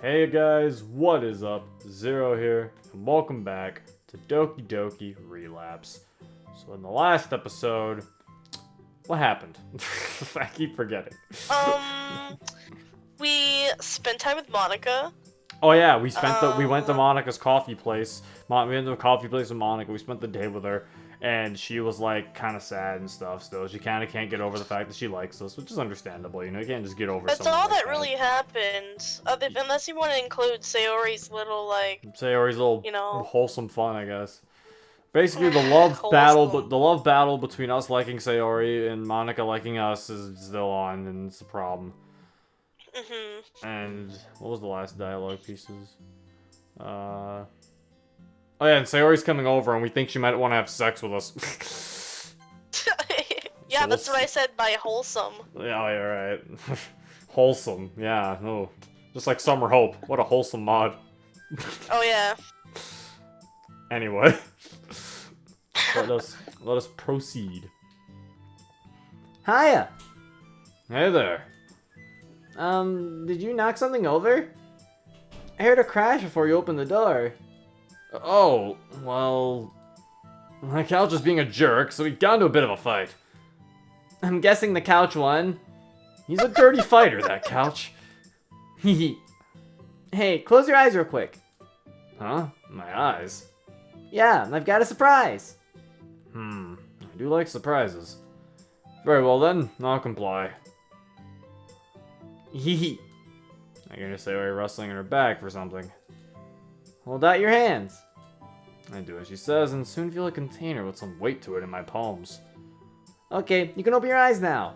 Hey guys, what is up? Zero here, and welcome back to Doki Doki Relapse. So in the last episode, what happened? I keep forgetting. We spent time with Monica. Oh yeah, we went to Monica's coffee place. We went to a coffee place with Monica. We spent the day with her, and she was like kind of sad and stuff. Still, she kind of can't get over the fact that she likes us, which is understandable. You know, you can't just get over. That's someone all like that really happened. Unless you want to include Sayori's little Sayori's little, you know, wholesome fun, I guess. Basically, the love battle, Wholesome. but the love battle between us liking Sayori and Monica liking us is still on, and it's a problem. And what was the last dialogue pieces? Oh yeah, and Sayori's coming over, and we think she might want to have sex with us. Yeah, So that's we'll what I said by wholesome. Yeah, you're right. Wholesome, yeah, no. Just like Summer Hope. What a wholesome mod. Oh yeah. Anyway. let us proceed. Hiya! Hey there. Did you knock something over? I heard a crash before you opened the door. Oh, well... My couch is being a jerk, so we got into a bit of a fight. I'm guessing the couch won. He's a dirty fighter, that couch. Hehe. Hey, close your eyes real quick. Huh? My eyes? Yeah, I've got a surprise. I do like surprises. Very well then, I'll comply. Hehe. I'm gonna say we're rustling in her back for something. Hold out your hands. I do as she says, and soon feel a container with some weight to it in my palms. Okay, you can open your eyes now.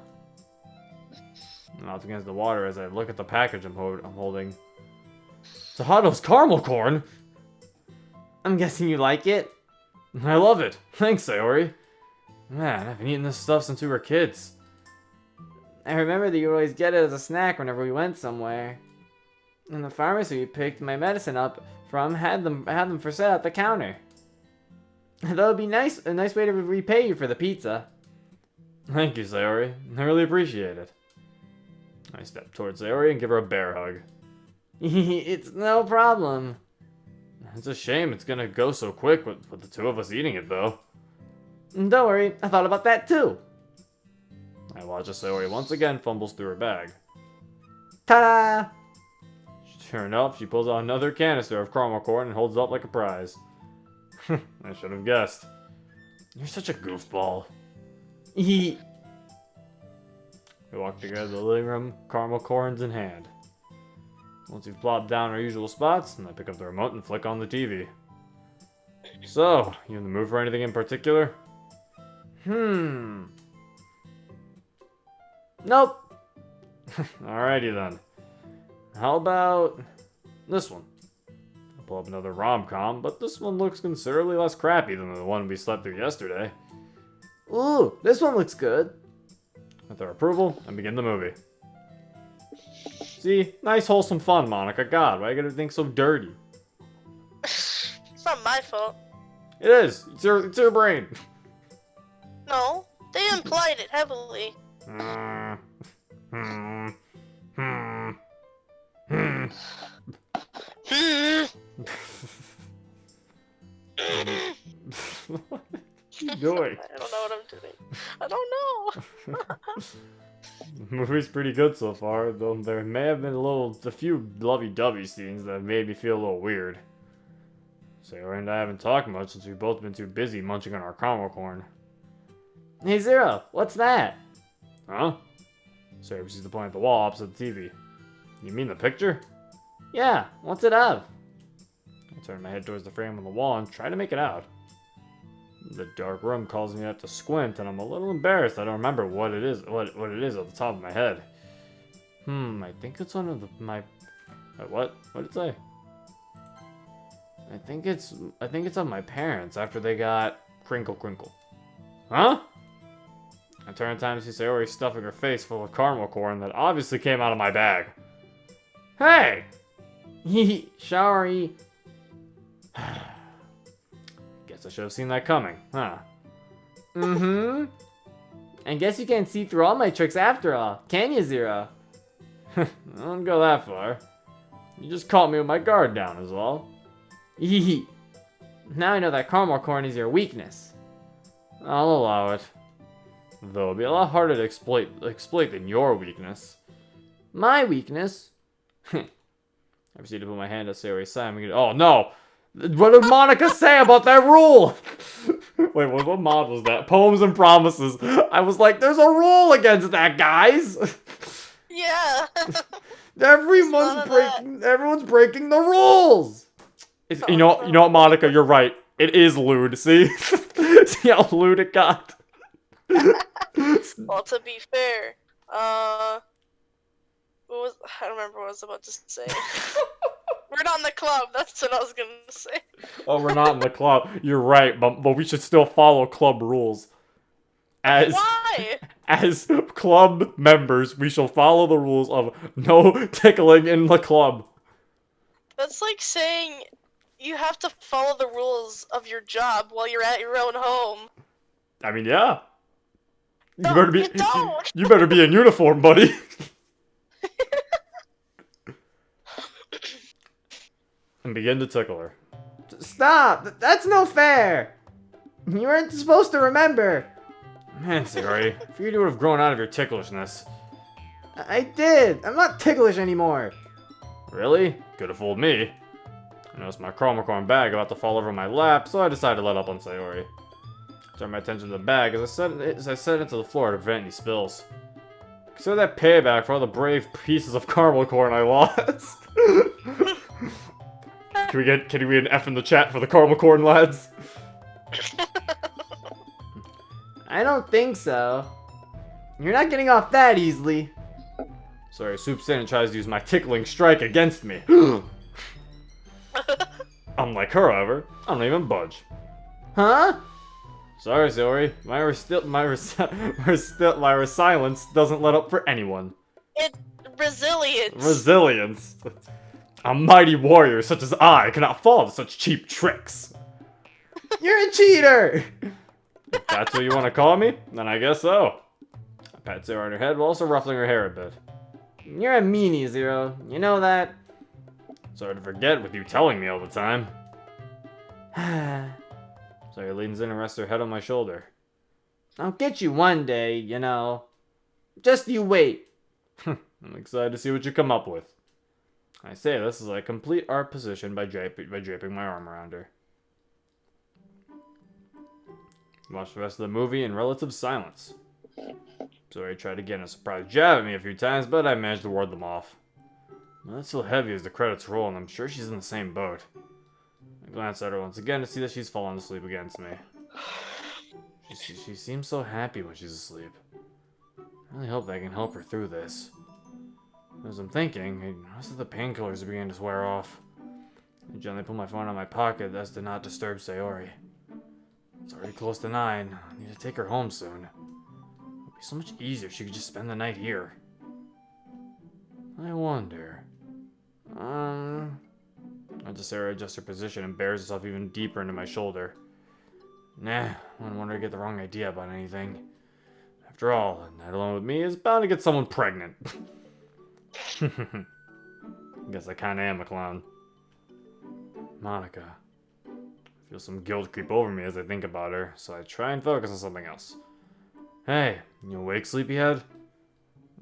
I'm up against the water as I look at the package I'm holding. Tahado's caramel corn? I'm guessing you like it. I love it. Thanks, Sayori. Man, I've been eating this stuff since we were kids. I remember that you always get it as a snack whenever we went somewhere. And the pharmacy we picked my medicine up from had them for sale at the counter. That would be a nice way to repay you for the pizza. Thank you, Sayori. I really appreciate it. I step towards Sayori and give her a bear hug. It's no problem. It's a shame it's gonna go so quick with the two of us eating it, though. Don't worry, I thought about that too. I watch as Sayori once again fumbles through her bag. Ta-da! Sure enough, she pulls out another canister of caramel corn and holds it up like a prize. I should have guessed. You're such a goofball. Hee. We walk together to the living room, caramel corns in hand. Once we've plopped down our usual spots, I pick up the remote and flick on the TV. So, you in the mood for anything in particular? Nope. Alrighty then. How about this one? I'll pull up another rom-com, but this one looks considerably less crappy than the one we slept through yesterday. Ooh, this one looks good. With their approval, I begin the movie. See? Nice wholesome fun, Monica. God, why you gotta think so dirty? It's not my fault. It is! It's your brain! No, they implied it heavily. What are you doing? I don't know what I'm doing. I don't know. The movie's pretty good so far, though there may have been a few lovey-dovey scenes that made me feel a little weird. Sayori and I haven't talked much since we've both been too busy munching on our caramel corn. Hey Zero, what's that? Huh? Sayori sees the point at the wall opposite the TV. You mean the picture? Yeah, what's it of? I turn my head towards the frame on the wall and try to make it out. The dark room causes me to have to squint, and I'm a little embarrassed I don't remember what it is off the top of my head. I think it's one of my... What? What did it say? I think it's of my parents after they got Crinkle Crinkle. Huh? I turn in time to see Sayori stuffing her face full of caramel corn that obviously came out of my bag. Hey! Hee, sorry. Guess I should have seen that coming, huh? I guess you can't see through all my tricks after all, can you, Zero? I don't go that far. You just caught me with my guard down is all. Hee. Now I know that caramel corn is your weakness. I'll allow it. Though it'll be a lot harder to exploit than your weakness. My weakness? I proceed to put my hand at Sayori's side. Oh no! What did Monica say about that rule? Wait, what mod was that? Poems and Promises. I was like, there's a rule against that, guys! Yeah. Everyone's breaking the rules! You know what, Monica, you're right. It is lewd, see? See how lewd it got? Well, to be fair, I don't remember what I was about to say. We're not in the club, that's what I was gonna say. Oh, we're not in the club. You're right, but we should still follow club rules. Why? As club members, we shall follow the rules of no tickling in the club. That's like saying you have to follow the rules of your job while you're at your own home. I mean, yeah. No, you don't. You better be in uniform, buddy. And begin to tickle her. Stop! That's no fair! You weren't supposed to remember. Man, Sayori, I figured you would have grown out of your ticklishness. I did. I'm not ticklish anymore. Really? Could have fooled me. I noticed my caramel corn bag about to fall over my lap, so I decided to let up on Sayori. Turned my attention to the bag as I set it into the floor to prevent any spills. Consider that payback for all the brave pieces of caramel corn I lost. Can we get an F in the chat for the caramel corn, lads? I don't think so. You're not getting off that easily. Sorry, swoops in and tries to use my tickling strike against me. Unlike her, however, I don't even budge. Huh? Sorry, Sayori. My resilience doesn't let up for anyone. It's resilience. Resilience. A mighty warrior such as I cannot fall to such cheap tricks. You're a cheater! If that's what you want to call me, then I guess so. I pat Sayori on her head while also ruffling her hair a bit. You're a meanie, Zero. You know that? Sorry to forget with you telling me all the time. Sayori leans in and rests her head on my shoulder. I'll get you one day, you know. Just you wait. I'm excited to see what you come up with. I say this as I complete our position by draping my arm around her. Watch the rest of the movie in relative silence. Sayori tried to get a surprise jab at me a few times, but I managed to ward them off. Well, that's so heavy as the credits roll, and I'm sure she's in the same boat. I glance at her once again to see that she's fallen asleep against me. She seems so happy when she's asleep. I really hope that I can help her through this. As I'm thinking, I noticed that the painkillers are beginning to wear off. I gently put my phone in my pocket as to not disturb Sayori. It's already close to 9. I need to take her home soon. It would be so much easier if she could just spend the night here. I wonder... I just Sayori adjusts her position and bears herself even deeper into my shoulder. Nah, I wouldn't want her to get the wrong idea about anything. After all, a night alone with me is bound to get someone pregnant. Guess I kinda am a clown. Monica. I feel some guilt creep over me as I think about her, so I try and focus on something else. Hey, you awake, sleepyhead?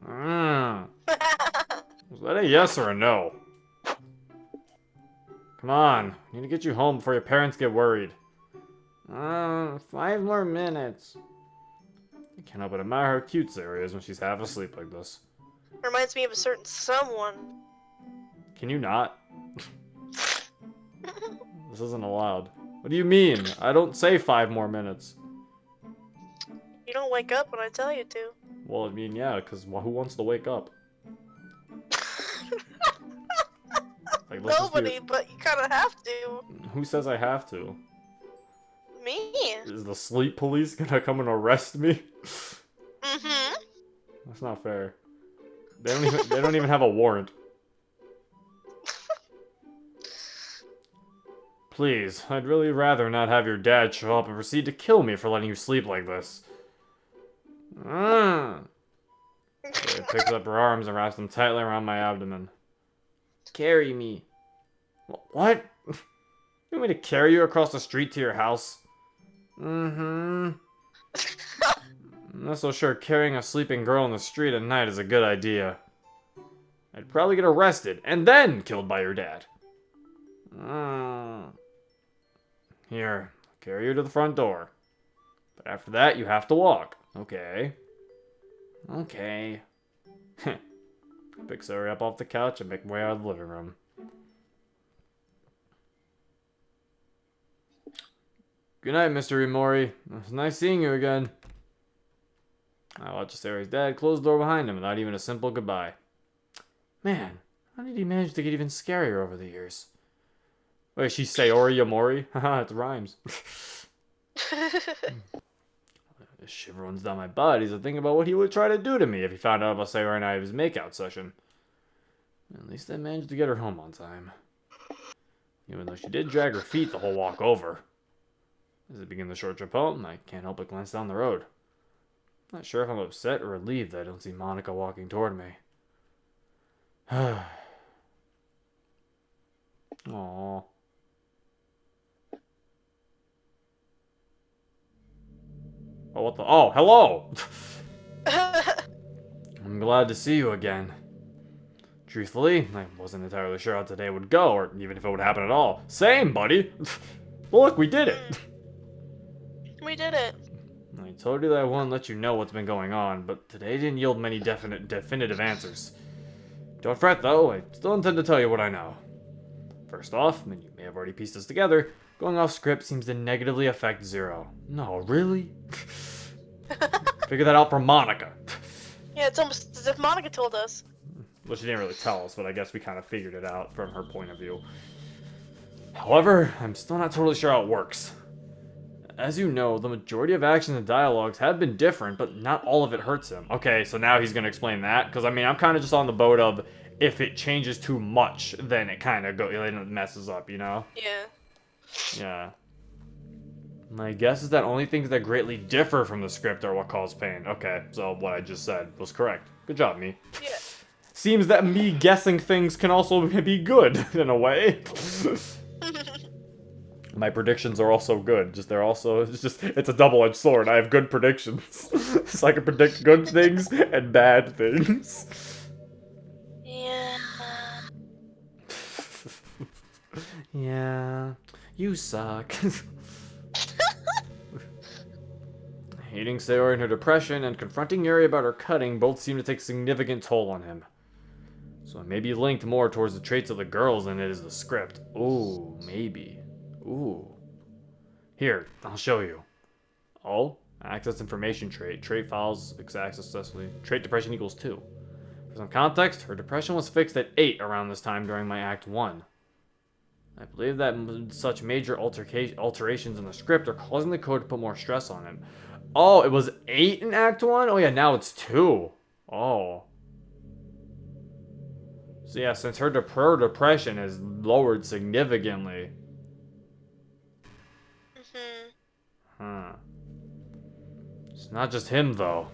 Was that a yes or a no? Come on, I need to get you home before your parents get worried. 5 more minutes. I can't help but admire how cute Sayori is when she's half asleep like this. Reminds me of a certain someone. Can you not? This isn't allowed. What do you mean? I don't say 5 more minutes. You don't wake up when I tell you to. Well, I mean, yeah, because who wants to wake up? Like, Nobody, but you kind of have to. Who says I have to? Me. Is the sleep police gonna come and arrest me? Mm-hmm. That's not fair. They don't even have a warrant. Please, I'd really rather not have your dad show up and proceed to kill me for letting you sleep like this. So it picks up her arms and wraps them tightly around my abdomen. carry me. What? You want me to carry you across the street to your house? Mm-hmm. I'm not so sure carrying a sleeping girl in the street at night is a good idea. I'd probably get arrested and then killed by your dad. Here, I'll carry you to the front door. But after that, you have to walk. Okay. Okay. I pick Sari up off the couch and make my way out of the living room. Good night, Mr. Imori. It was nice seeing you again. I watched Sari's dad close the door behind him without even a simple goodbye. Man, how did he manage to get even scarier over the years? Wait, she Sayori Yamori? Haha, it rhymes. This shiver runs down my butt. He's thinking about what he would try to do to me if he found out about Sayori and I's makeout session. At least I managed to get her home on time. Even though she did drag her feet the whole walk over. As I begin the short trip home, I can't help but glance down the road. Not sure if I'm upset or relieved that I don't see Monica walking toward me. Aww. Oh, what the? Oh, hello! I'm glad to see you again. Truthfully, I wasn't entirely sure how today would go, or even if it would happen at all. Same, buddy! Look, we did it! We did it. I told you that I wouldn't let you know what's been going on, but today didn't yield many definitive answers. Don't fret, though. I still intend to tell you what I know. First off, and you may have already pieced this together, going off script seems to negatively affect Zero. No, really? Figure that out from Monica. Yeah, it's almost as if Monica told us. Well, she didn't really tell us, but I guess we kind of figured it out from her point of view. However, I'm still not totally sure how it works. As you know, the majority of actions and dialogues have been different, but not all of it hurts him. Okay, so now he's going to explain that, because I mean, I'm kind of just on the boat of if it changes too much, then it kind of messes up, you know? Yeah. Yeah. My guess is that only things that greatly differ from the script are what cause pain. Okay, so what I just said was correct. Good job, me. Yeah. Seems that me guessing things can also be good, in a way. My predictions are also good. It's a double-edged sword. I have good predictions. So I can predict good things and bad things. Yeah. Yeah, you suck. Hating Sayori and her depression and confronting Yuri about her cutting both seem to take significant toll on him. So it may be linked more towards the traits of the girls than it is the script. Ooh, maybe. Ooh. Here, I'll show you. Oh, access information trait. Trait files accessed successfully. Trait depression equals 2. For some context, her depression was fixed at 8 around this time during my Act 1. I believe that such major alterations in the script are causing the code to put more stress on him. Oh, it was 8 in Act 1? Oh yeah, now it's 2. Oh. So yeah, since her depression is lowered significantly. Huh. It's not just him, though.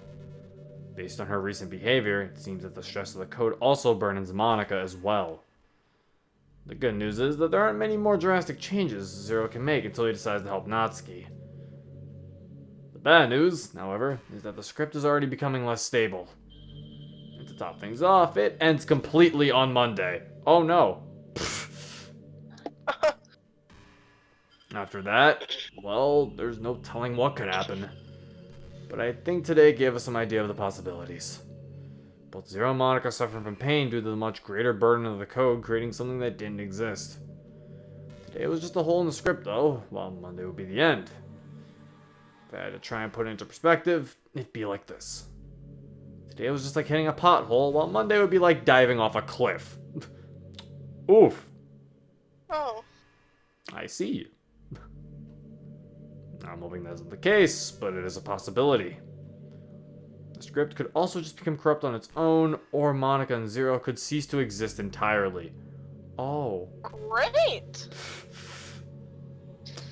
Based on her recent behavior, it seems that the stress of the code also burdens Monica as well. The good news is that there aren't many more drastic changes Zero can make until he decides to help Natsuki. The bad news, however, is that the script is already becoming less stable. And to top things off, it ends completely on Monday. Oh no. After that, well, there's no telling what could happen. But I think today gave us some idea of the possibilities. Both Zero and Monica are suffering from pain due to the much greater burden of the code creating something that didn't exist. Today was just a hole in the script though, while Monday would be the end. If I had to try and put it into perspective, it'd be like this. Today was just like hitting a pothole, while Monday would be like diving off a cliff. Oof. Oh. I see. I'm hoping that isn't the case, but it is a possibility. The script could also just become corrupt on its own, or Monica and Zero could cease to exist entirely. Oh. Great!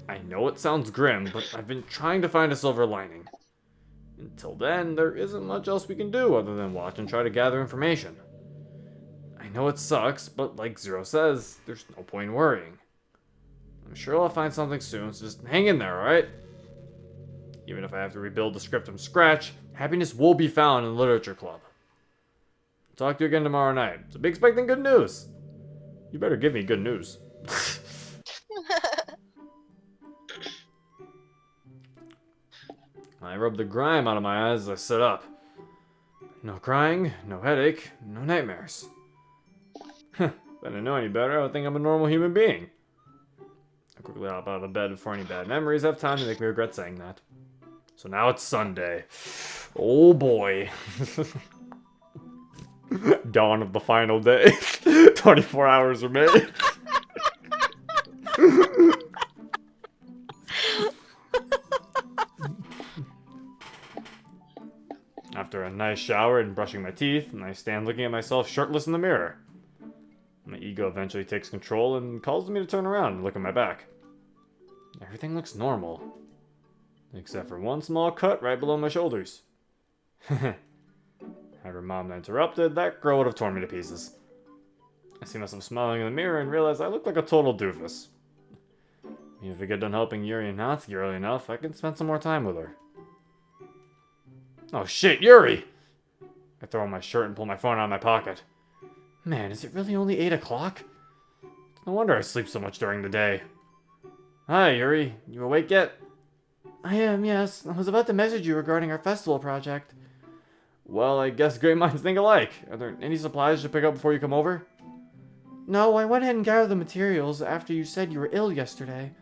I know it sounds grim, but I've been trying to find a silver lining. Until then, there isn't much else we can do other than watch and try to gather information. I know it sucks, but like Zero says, there's no point in worrying. I'm sure I'll find something soon, so just hang in there, alright? Even if I have to rebuild the script from scratch, happiness will be found in the literature club. Talk to you again tomorrow night. So be expecting good news. You better give me good news. I rubbed the grime out of my eyes as I stood up. No crying, no headache, no nightmares. If I didn't know any better, I would think I'm a normal human being. I quickly hop out of the bed before any bad memories have time to make me regret saying that. So now it's Sunday. Oh boy. Dawn of the final day. 24 hours remain. After a nice shower and brushing my teeth, I stand looking at myself shirtless in the mirror. My ego eventually takes control and calls me to turn around and look at my back. Everything looks normal. Except for one small cut right below my shoulders. Had her mom not interrupted, that girl would have torn me to pieces. I see myself smiling in the mirror and realize I look like a total doofus. Even if I get done helping Yuri and Natsuki early enough, I can spend some more time with her. Oh shit, Yuri! I throw on my shirt and pull my phone out of my pocket. Man, is it really only 8 o'clock? No wonder I sleep so much during the day. Hi, Yuri. You awake yet? I am, yes. I was about to message you regarding our festival project. Well, I guess great minds think alike. Are there any supplies to pick up before you come over? No, I went ahead and gathered the materials after you said you were ill yesterday.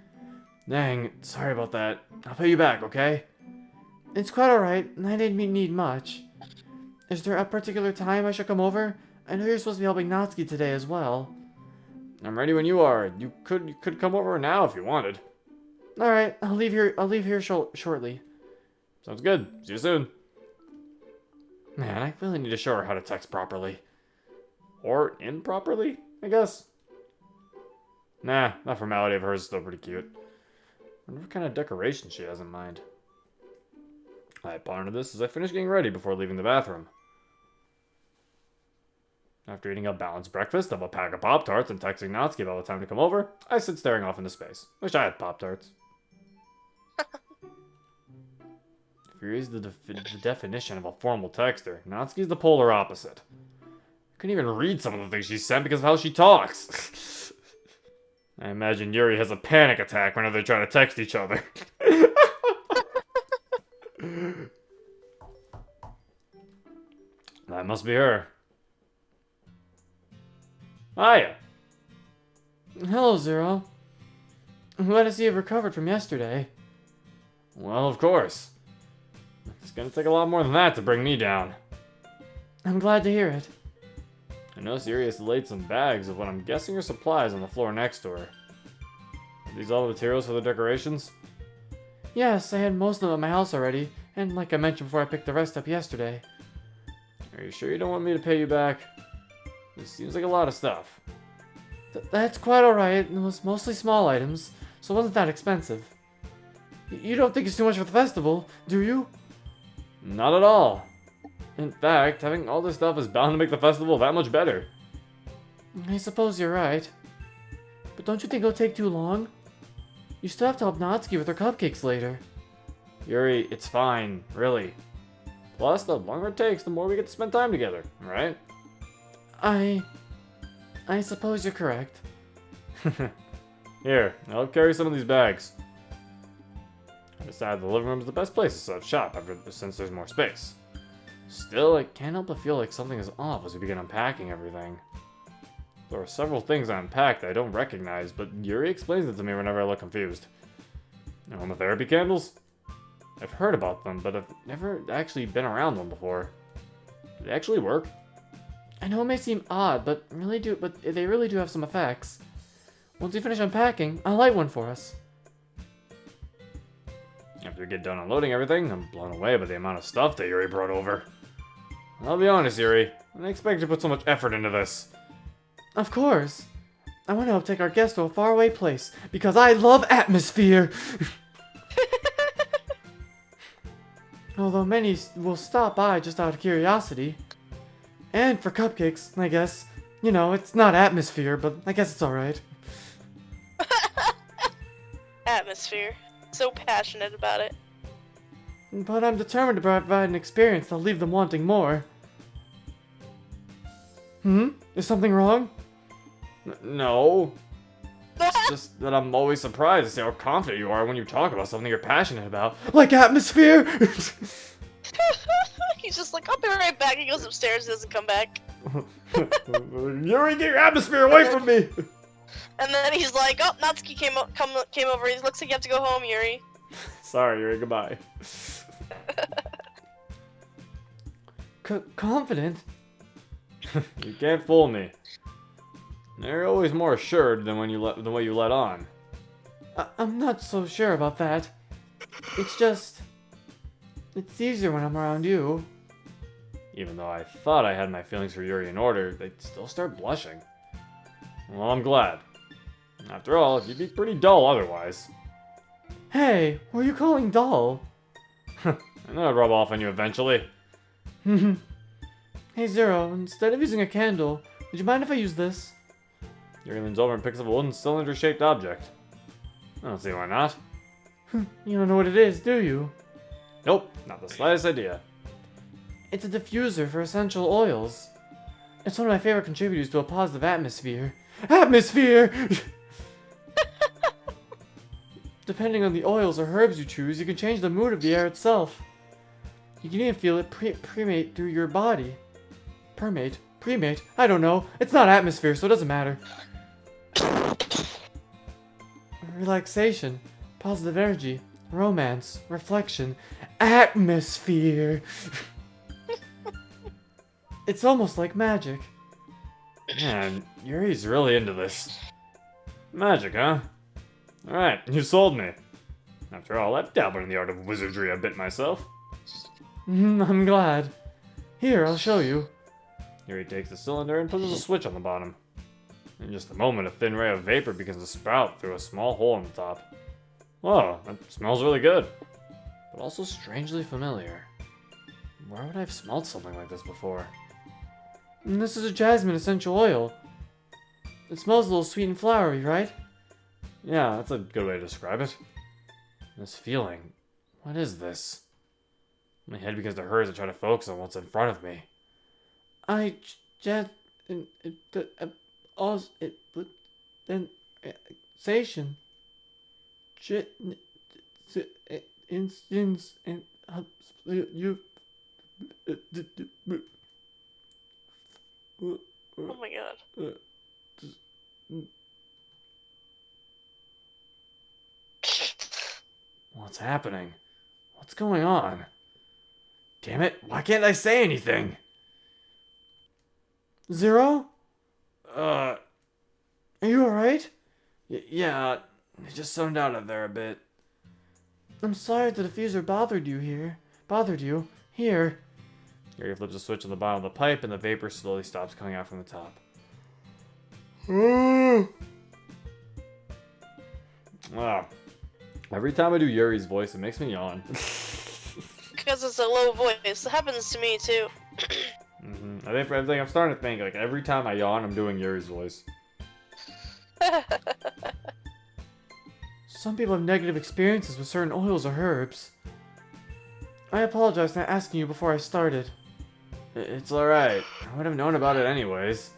Dang, sorry about that. I'll pay you back, okay? It's quite alright, and I didn't need much. Is there a particular time I should come over? I know you're supposed to be helping Natsuki today as well. I'm ready when you are. You could come over now if you wanted. Alright, I'll leave here shortly. Sounds good. See you soon. Man, I really need to show her how to text properly. Or improperly, I guess. Nah, that formality of hers is still pretty cute. I wonder what kind of decoration she has in mind. I pondered this as I finished getting ready before leaving the bathroom. After eating a balanced breakfast of a pack of Pop-Tarts and texting Natsuki about the time to come over, I sit staring off into space. Wish I had Pop-Tarts. If you're the definition of a formal texter, Natsuki's the polar opposite. I couldn't even read some of the things she sent because of how she talks. I imagine Yuri has a panic attack whenever they try to text each other. That must be her. Hiya. Hello, Zero. I'm glad to see you've recovered from yesterday. Well, of course. It's gonna take a lot more than that to bring me down. I'm glad to hear it. I noticed Yuri has laid some bags of what I'm guessing are supplies on the floor next to her. Are these all the materials for the decorations? Yes, I had most of them at my house already, and like I mentioned before, I picked the rest up yesterday. Are you sure you don't want me to pay you back? This seems like a lot of stuff. That's quite alright. It was mostly small items, so it wasn't that expensive. You don't think it's too much for the festival, do you? Not at all. In fact, having all this stuff is bound to make the festival that much better. I suppose you're right. But don't you think it'll take too long? You still have to help Natsuki with her cupcakes later. Yuri, it's fine, really. Plus, the longer it takes, the more we get to spend time together, right? I suppose you're correct. Here, I'll carry some of these bags. I decided the living room is the best place to set up shop since there's more space. Still, I can't help but feel like something is off as we begin unpacking everything. There are several things I unpacked that I don't recognize, but Yuri explains it to me whenever I look confused. Aromatherapy candles? I've heard about them, but I've never actually been around them before. Do they actually work? I know it may seem odd, but they really do have some effects. Once you finish unpacking, I'll light one for us. After we get done unloading everything, I'm blown away by the amount of stuff that Yuri brought over. I'll be honest, Yuri, I didn't expect you to put so much effort into this. Of course. I want to help take our guests to a faraway place, because I love atmosphere! Although many will stop by just out of curiosity. And for cupcakes, I guess. You know, it's not atmosphere, but I guess it's alright. Atmosphere. So passionate about it. But I'm determined to provide an experience that'll leave them wanting more. Is something wrong? No. It's just that I'm always surprised to see how confident you are when you talk about something you're passionate about. Like atmosphere? He's just like, I'll be right back. He goes upstairs, doesn't come back. Yuri, get your atmosphere away from me! And then he's like, oh, Natsuki came over. He looks like you have to go home, Yuri. Sorry, Yuri, goodbye. Confident? You can't fool me. You're always more assured than what you let on. I'm not so sure about that. It's just... It's easier when I'm around you. Even though I thought I had my feelings for Yuri in order, they'd still start blushing. Well, I'm glad. After all, you'd be pretty dull otherwise. Hey, who are you calling dull? I know I'd rub off on you eventually. Hey Zero, instead of using a candle, would you mind if I use this? Yuri leans over and picks up a wooden cylinder-shaped object. I don't see why not. You don't know what it is, do you? Nope, not the slightest idea. It's a diffuser for essential oils. It's one of my favorite contributors to a positive atmosphere. Atmosphere! Depending on the oils or herbs you choose, you can change the mood of the air itself. You can even feel it permeate through your body. Premate? I don't know. It's not atmosphere, so it doesn't matter. Relaxation, positive energy, romance, reflection, atmosphere. It's almost like magic. Man, Yuri's really into this. Magic, huh? Alright, you sold me. After all, I've dabbled in the art of wizardry a bit myself. I'm glad. Here, I'll show you. Yuri takes the cylinder and pushes a switch on the bottom. In just a moment, a thin ray of vapor begins to sprout through a small hole in the top. Whoa, that smells really good. But also strangely familiar. Where would I have smelled something like this before? And this is a jasmine essential oil. It smells a little sweet and flowery, right? Yeah, that's a good way to describe it. This feeling. What is this? My head begins to hurt as I try to focus on what's in front of me. Sensation. You. Oh my god. What's happening? What's going on? Damn it, why can't I say anything? Zero? Are you alright? Yeah, I just zoned out of there a bit. I'm sorry the diffuser bothered you. Here. Yuri flips a switch on the bottom of the pipe and the vapor slowly stops coming out from the top. Wow. Every time I do Yuri's voice, it makes me yawn. Because it's a low voice. It happens to me too. I think I'm starting to think, like, every time I yawn, I'm doing Yuri's voice. Some people have negative experiences with certain oils or herbs. I apologize for not asking you before I started. It's alright. I would have known about it anyways.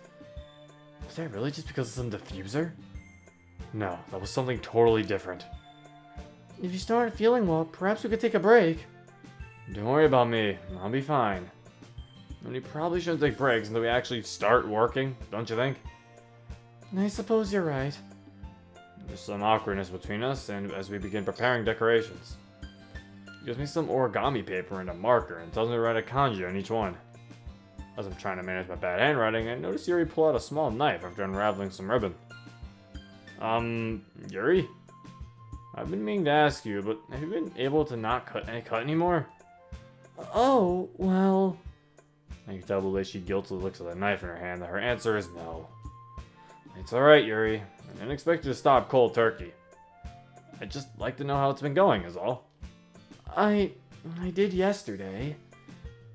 Was that really just because of some diffuser? No, that was something totally different. If you start feeling well, perhaps we could take a break. Don't worry about me. I'll be fine. And we probably shouldn't take breaks until we actually start working, don't you think? I suppose you're right. There's some awkwardness between us, and as we begin preparing decorations. He gives me some origami paper and a marker, and tells me to write a kanji on each one. As I'm trying to manage my bad handwriting, I notice Yuri pull out a small knife after unraveling some ribbon. Yuri? I've been meaning to ask you, but have you been able to not cut anymore? Oh, well... I can tell the way she guiltily looks at the knife in her hand that her answer is no. It's alright, Yuri. I didn't expect you to stop cold turkey. I'd just like to know how it's been going, is all. I did yesterday.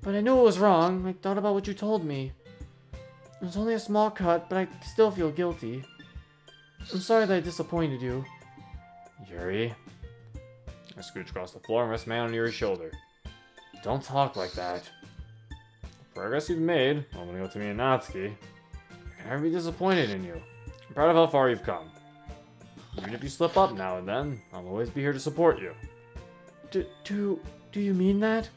But I knew it was wrong. I thought about what you told me. It's only a small cut, but I still feel guilty. I'm sorry that I disappointed you. Yuri. I scooch across the floor and rest my hand on Yuri's shoulder. Don't talk like that. The progress you've made, opening up to me and Natsuki, I can never be disappointed in you. I'm proud of how far you've come. Even if you slip up now and then, I'll always be here to support you. Do you mean that?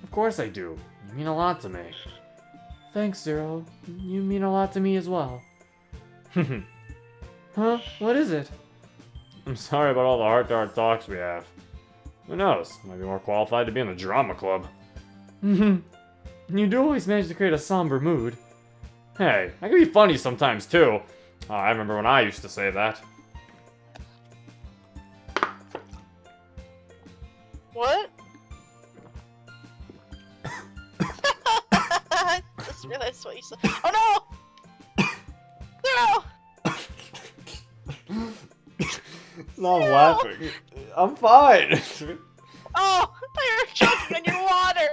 Of course I do. You mean a lot to me. Thanks, Zero. You mean a lot to me as well. Huh? What is it? I'm sorry about all the heart-to-heart talks we have. Who knows? Might be more qualified to be in the drama club. You do always manage to create a somber mood. Hey, I can be funny sometimes too. I remember when I used to say that. What? I just realized what you said. Oh no! No! No, I'm laughing. I'm fine. Oh, you're choking on your water.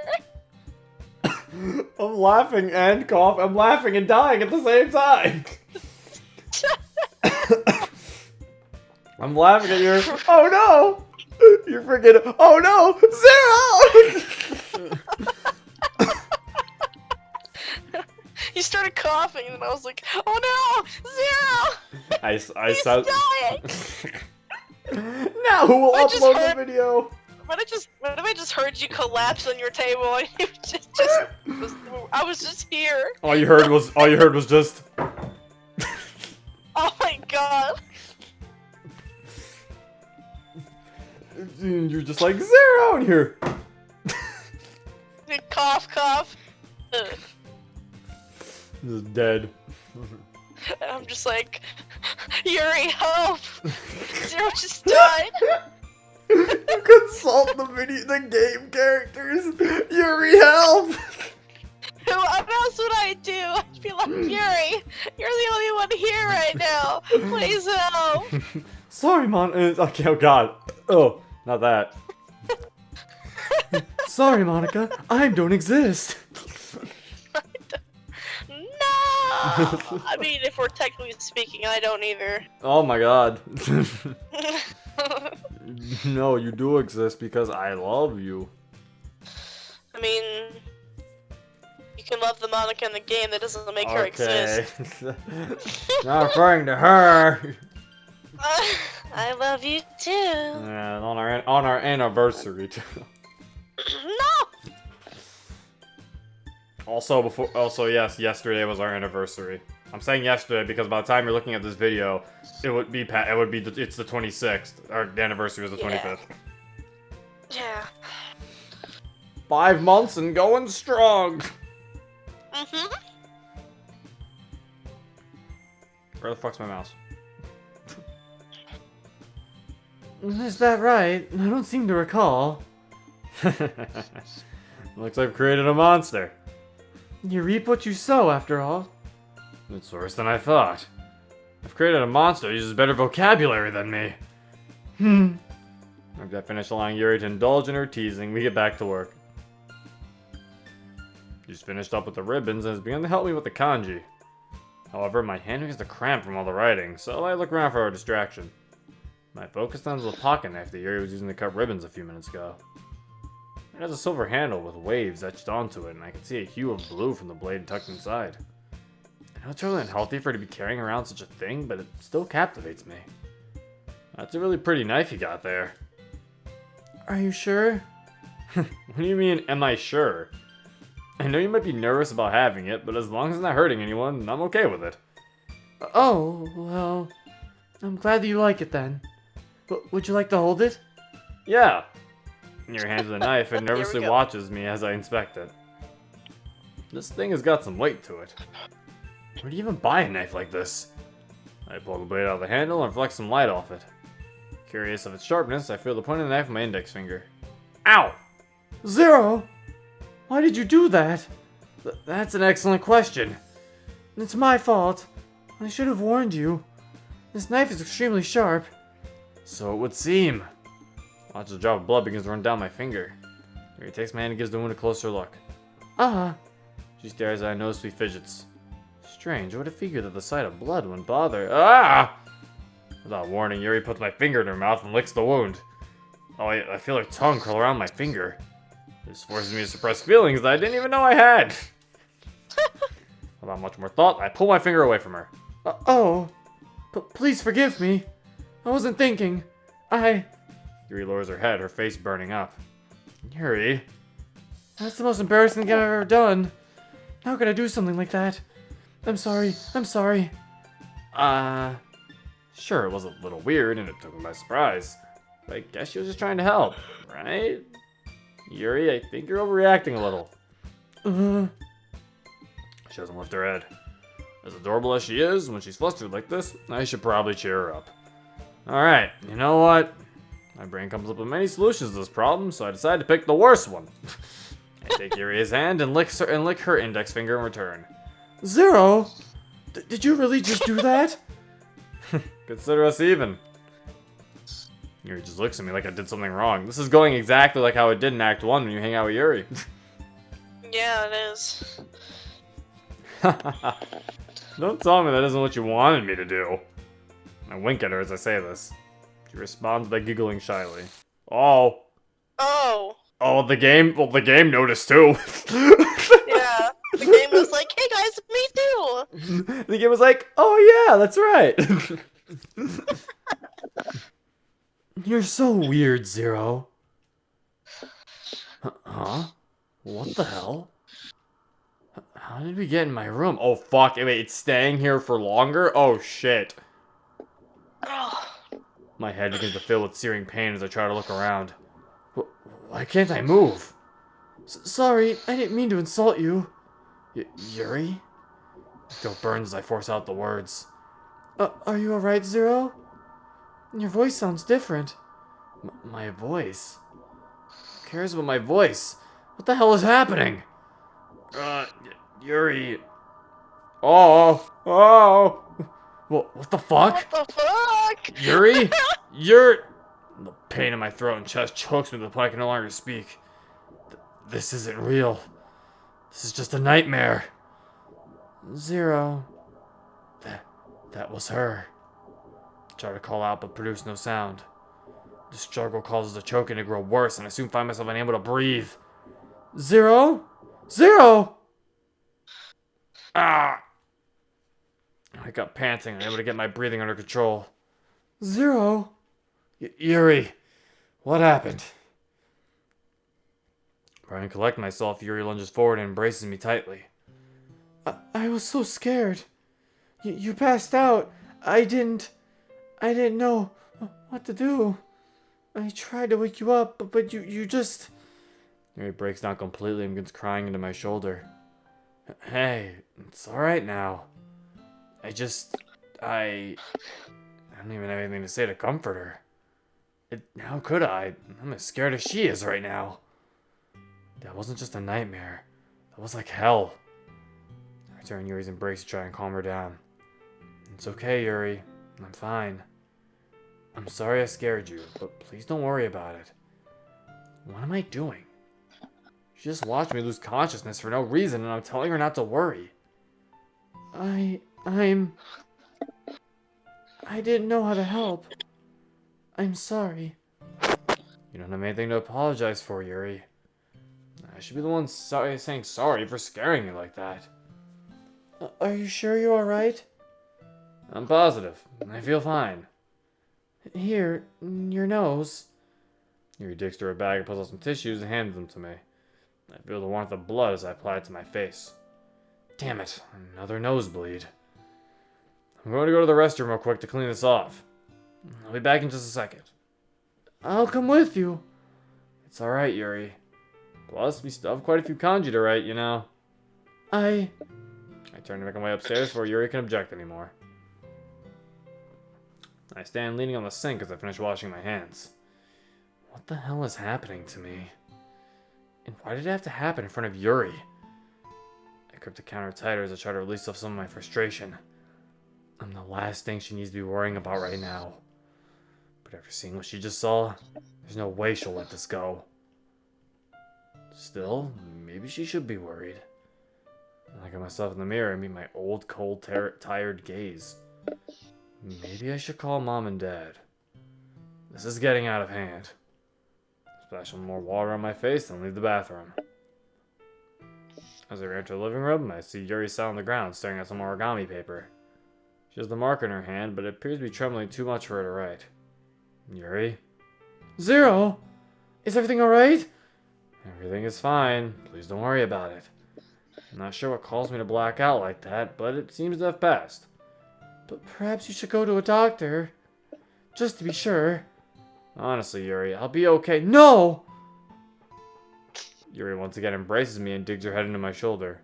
I'm laughing and cough. I'm laughing and dying at the same time. I'm laughing at your. Oh no! You're freaking. Oh no! Zero! You started coughing, and I was like, "Oh no, Zero! I He's sound. dying!" Now who will I just upload heard- the video? What if I just heard you collapse on your table and you I was just here. All you heard was just. Oh my god. You're just like Zero in here. Cough, cough. Ugh. Just dead. And I'm just like, Yuri, help! Zero just died. You consult the game characters. Yuri, help! What else would I do? I'd be like, Yuri, you're the only one here right now. Please help. Sorry, Mon. Okay, oh god. Oh, not that. Sorry, Monica. I don't exist. No! I mean, if we're technically speaking, I don't either. Oh my god. No, you do exist because I love you. I mean, you can love the Monica in the game, that doesn't make her exist. Not referring to her. I love you too. Yeah, on our anniversary too. No! Also yes, yesterday was our anniversary. I'm saying yesterday because by the time you're looking at this video, it's the 26th. Our anniversary was the 25th. Yeah. 5 months and going strong. Mm-hmm. Where the fuck's my mouse? Is that right? I don't seem to recall. Looks like I've created a monster. You reap what you sow, after all. It's worse than I thought. I've created a monster that uses better vocabulary than me. After I finish allowing Yuri to indulge in her teasing, we get back to work. She's finished up with the ribbons and has begun to help me with the kanji. However, my hand begins to cramp from all the writing, so I look around for a distraction. My focus on the pocket knife that Yuri was using to cut ribbons a few minutes ago. It has a silver handle with waves etched onto it, and I can see a hue of blue from the blade tucked inside. I know it's really unhealthy for her to be carrying around such a thing, but it still captivates me. That's a really pretty knife you got there. Are you sure? What do you mean, am I sure? I know you might be nervous about having it, but as long as it's not hurting anyone, I'm okay with it. Oh, well, I'm glad that you like it then. Would you like to hold it? Yeah. Yuri hands the knife and Here we nervously go. watches me as I inspect it. This thing has got some weight to it. Where do you even buy a knife like this? I pull the blade out of the handle and reflect some light off it. Curious of its sharpness, I feel the point of the knife with my index finger. Ow! Zero! Why did you do that? That's an excellent question. It's my fault. I should have warned you. This knife is extremely sharp. So it would seem. Watch the drop of blood begins to run down my finger. Yuri takes my hand and gives the wound a closer look. Ah, She stares at it and noticeably fidgets. Strange, I would have figured that the sight of blood wouldn't bother. Ah! Without warning, Yuri puts my finger in her mouth and licks the wound. Oh, I feel her tongue curl around my finger. This forces me to suppress feelings that I didn't even know I had. Without much more thought, I pull my finger away from her. Please forgive me. I wasn't thinking. Yuri lowers her head, her face burning up. Yuri? That's the most embarrassing thing I've ever done. How could I do something like that? I'm sorry. Sure, it was a little weird and it took me by surprise. But I guess she was just trying to help, right? Yuri, I think you're overreacting a little. She doesn't lift her head. As adorable as she is, when she's flustered like this, I should probably cheer her up. Alright, you know what? My brain comes up with many solutions to this problem, so I decide to pick the worst one. I take Yuri's hand and lick her index finger in return. Zero? Did you really just do that? Consider us even. Yuri just looks at me like I did something wrong. This is going exactly like how it did in Act 1 when you hang out with Yuri. Yeah, it is. Don't tell me that isn't what you wanted me to do. I wink at her as I say this. She responds by giggling shyly. Oh. Oh. Oh, the game noticed too. Yeah. The game was like, hey guys, me too. The game was like, oh yeah, that's right. You're so weird, Zero. Huh? What the hell? How did we get in my room? Oh fuck, wait, it's staying here for longer? Oh shit. Oh. My head begins to fill with searing pain as I try to look around. Why can't I move? Sorry, I didn't mean to insult you. Yuri? My throat burns as I force out the words. Are you alright, Zero? Your voice sounds different. My voice? Who cares about my voice? What the hell is happening? Yuri. Oh. What the fuck? What the fuck? Yuri? The pain in my throat and chest chokes me to the point I can no longer speak. This isn't real. This is just a nightmare. Zero. That was her. I try to call out but produce no sound. The struggle causes the choking to grow worse and I soon find myself unable to breathe. Zero? Zero! Ah! I wake up panting, unable to get my breathing under control. Zero? Yuri, what happened? Trying to collect myself, Yuri lunges forward and embraces me tightly. I was so scared. You passed out. I didn't know what to do. I tried to wake you up, but you just... Yuri breaks down completely and begins crying into my shoulder. Hey, it's alright now. I don't even have anything to say to comfort her. How could I? I'm as scared as she is right now. That wasn't just a nightmare. That was like hell. I turn Yuri's embrace to try and calm her down. It's okay, Yuri. I'm fine. I'm sorry I scared you, but please don't worry about it. What am I doing? She just watched me lose consciousness for no reason, and I'm telling her not to worry. I didn't know how to help. I'm sorry. You don't have anything to apologize for, Yuri. I should be the one saying sorry for scaring you like that. Are you sure you're alright? I'm positive. I feel fine. Here, your nose. Yuri digs through her bag and pulls out some tissues and hands them to me. I feel the warmth of blood as I apply it to my face. Damn it, another nosebleed. I'm going to go to the restroom real quick to clean this off. I'll be back in just a second. I'll come with you. It's alright, Yuri. Plus, we still have quite a few kanji to write, you know. I turn to make my way upstairs before Yuri can object anymore. I stand leaning on the sink as I finish washing my hands. What the hell is happening to me? And why did it have to happen in front of Yuri? I grip the counter tighter as I try to release some of my frustration. I'm the last thing she needs to be worrying about right now. But after seeing what she just saw, there's no way she'll let this go. Still, maybe she should be worried. I look at myself in the mirror and meet my old, cold, tired gaze. Maybe I should call Mom and Dad. This is getting out of hand. Splash some more water on my face and leave the bathroom. As I enter the living room, I see Yuri sat on the ground staring at some origami paper. She has the marker in her hand, but it appears to be trembling too much for her to write. Yuri? Zero! Is everything alright? Everything is fine. Please don't worry about it. I'm not sure what caused me to black out like that, but it seems to have passed. But perhaps you should go to a doctor. Just to be sure. Honestly, Yuri, I'll be okay. No! Yuri once again embraces me and digs her head into my shoulder.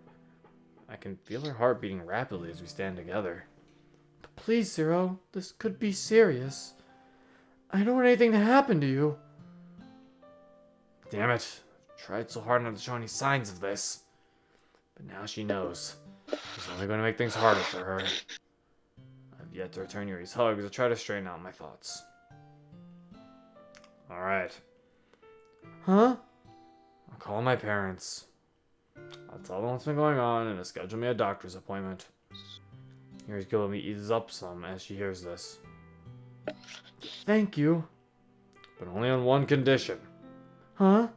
I can feel her heart beating rapidly as we stand together. But please, Zero, this could be serious. I don't want anything to happen to you. Damn it. I've tried so hard not to show any signs of this. But now she knows. It's only going to make things harder for her. I've yet to return Yuri's hugs or try to straighten out my thoughts. Alright. Huh? I'll call my parents. I'll tell them what's been going on and to schedule me a doctor's appointment. Yuri's gonna let me ease up some as she hears this. Thank you. But only on one condition. Huh?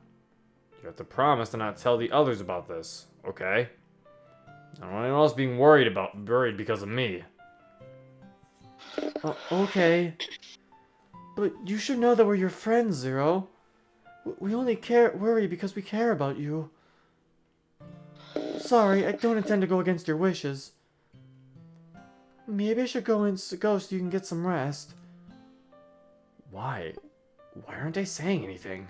You have to promise to not tell the others about this, okay? I don't want anyone else being worried because of me. Okay. But you should know that we're your friends, Zero. We only worry because we care about you. Sorry, I don't intend to go against your wishes. Maybe I should go so you can get some rest. Why? Why aren't they saying anything?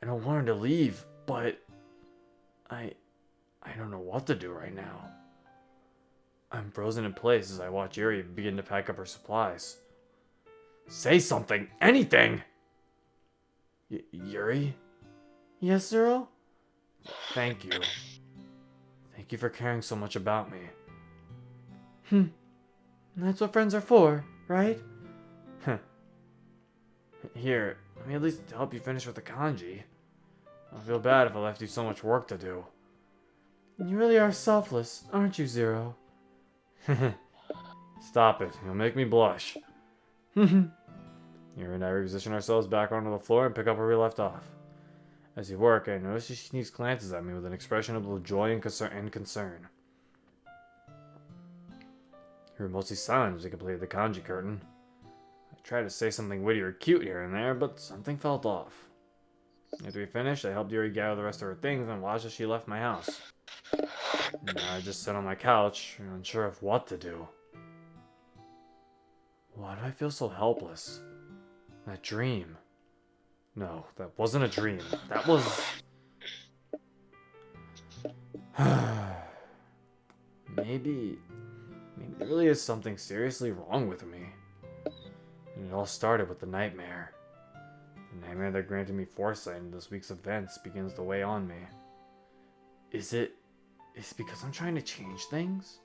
I don't want her to leave, but I don't know what to do right now. I'm frozen in place as I watch Yuri begin to pack up her supplies. Say something! Anything! Yuri? Yes, Zero? Thank you. Thank you for caring so much about me. That's what friends are for, right? Here, let me at least help you finish with the kanji. I'll feel bad if I left you so much work to do. You really are selfless, aren't you, Zero? Stop it. You'll make me blush. Yuri and I reposition ourselves back onto the floor and pick up where we left off. As we work, I notice she sneaks glances at me with an expression of both joy and concern. We were mostly silent as we completed the kanji curtain. I tried to say something witty or cute here and there, but something felt off. After we finished, I helped Yuri gather the rest of her things and watched as she left my house. Now I just sit on my couch, unsure of what to do. Why do I feel so helpless? That dream. No, that wasn't a dream. That was... Maybe there really is something seriously wrong with me. And it all started with the nightmare. The nightmare that granted me foresight into this week's events begins to weigh on me. Is it because I'm trying to change things?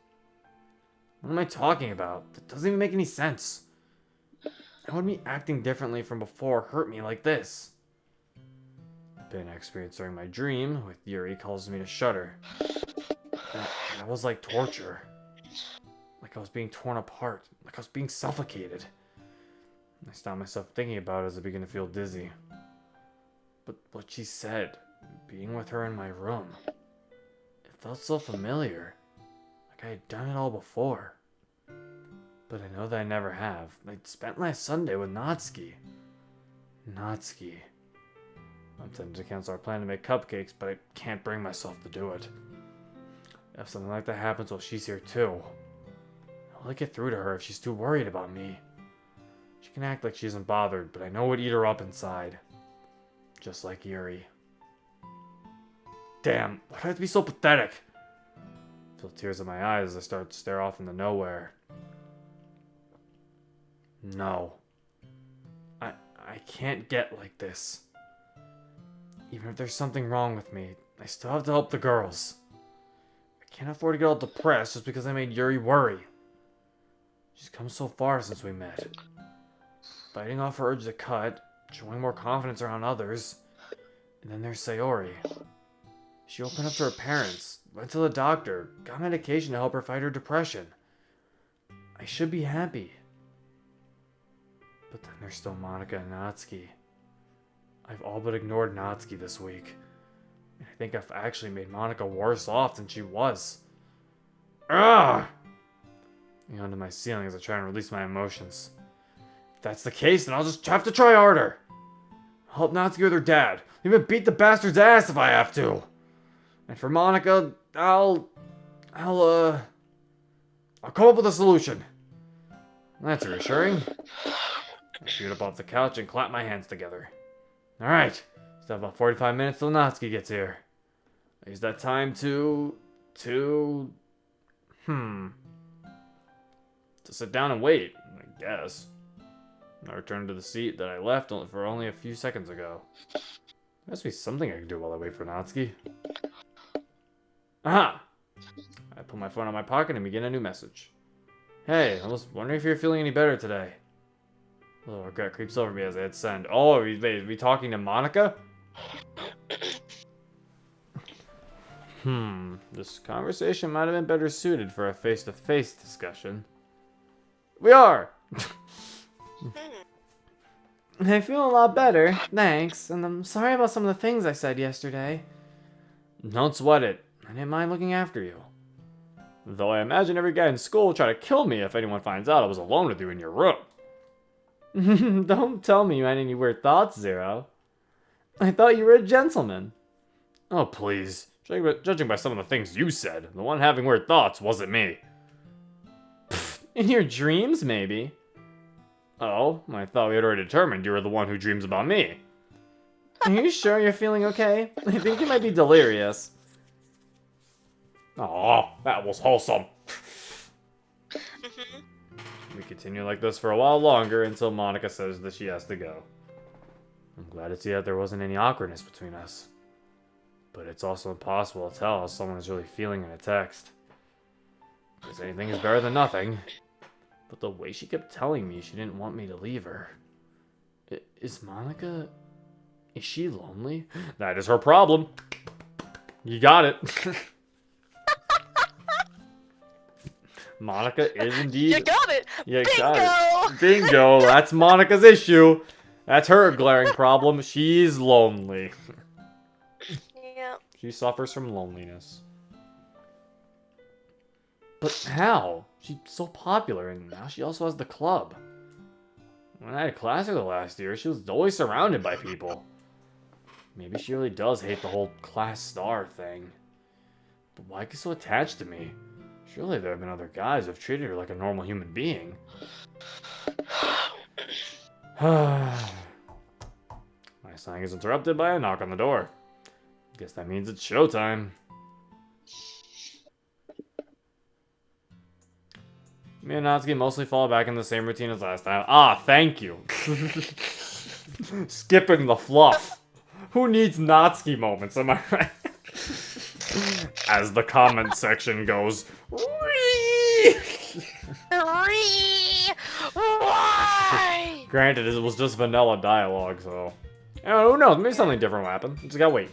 What am I talking about? That doesn't even make any sense. How would me acting differently from before hurt me like this? The pain I experienced during my dream with Yuri causes me to shudder. That was like torture. Like I was being torn apart. Like I was being suffocated. I stopped myself thinking about it as I began to feel dizzy. But what she said, being with her in my room, it felt so familiar. Like I had done it all before. But I know that I never have. I spent last Sunday with Natsuki. Natsuki. I'm tempted to cancel our plan to make cupcakes, but I can't bring myself to do it. If something like that happens while she's here too, how will I get through to her if she's too worried about me? She can act like she isn't bothered, but I know it would eat her up inside. Just like Yuri. Damn, why do I have to be so pathetic? I feel tears in my eyes as I start to stare off into nowhere. No. I can't get like this. Even if there's something wrong with me, I still have to help the girls. I can't afford to get all depressed just because I made Yuri worry. She's come so far since we met. Fighting off her urge to cut, showing more confidence around others, and then there's Sayori. She opened up to her parents, went to the doctor, got medication to help her fight her depression. I should be happy. But then there's still Monica and Natsuki. I've all but ignored Natsuki this week. And I think I've actually made Monica worse off than she was. Ugh! I yawn to my ceiling as I try and release my emotions. If that's the case, then I'll just have to try harder. I'll help Natsuki with her dad. Even beat the bastard's ass if I have to. And for Monica, I'll come up with a solution. That's reassuring. I shoot up off the couch and clap my hands together. Alright, still have about 45 minutes till Natsuki gets here. I use that time to sit down and wait, I guess. I return to the seat that I left for only a few seconds ago. There must be something I can do while I wait for Natsuki. Aha! I put my phone in my pocket and begin a new message. Hey, I was wondering if you're feeling any better today. A little regret creeps over me as I hit send. Oh, are we talking to Monica? This conversation might have been better suited for a face-to-face discussion. We are! I feel a lot better, thanks, and I'm sorry about some of the things I said yesterday. Don't sweat it. I didn't mind looking after you. Though I imagine every guy in school will try to kill me if anyone finds out I was alone with you in your room. Don't tell me you had any weird thoughts, Zero. I thought you were a gentleman. Oh, please. Judging by some of the things you said, the one having weird thoughts wasn't me. In your dreams, maybe. Oh, I thought we had already determined you were the one who dreams about me. Are you sure you're feeling okay? I think you might be delirious. Oh, that was wholesome. We continue like this for a while longer until Monica says that she has to go. I'm glad to see that there wasn't any awkwardness between us. But it's also impossible to tell how someone is really feeling in a text. Because anything is better than nothing. But the way she kept telling me she didn't want me to leave her. Is Monica... Is she lonely? That is her problem. You got it. Monica is indeed... You got it! Yeah, Bingo! got it. Bingo! That's Monica's issue. That's her glaring problem. She's lonely. Yeah. She suffers from loneliness. But how? She's so popular, and now she also has the club. When I had class with her last year, she was always surrounded by people. Maybe she really does hate the whole class star thing. But why get so attached to me? Surely there have been other guys who have treated her like a normal human being. My sighing is interrupted by a knock on the door. Guess that means it's showtime. Me and Natsuki mostly fall back in the same routine as last time. Ah, thank you. Skipping the fluff. Who needs Natsuki moments, am I right? As the comment section goes. Why? Granted, it was just vanilla dialogue, so... Oh, who knows? Maybe something different will happen. Just gotta wait.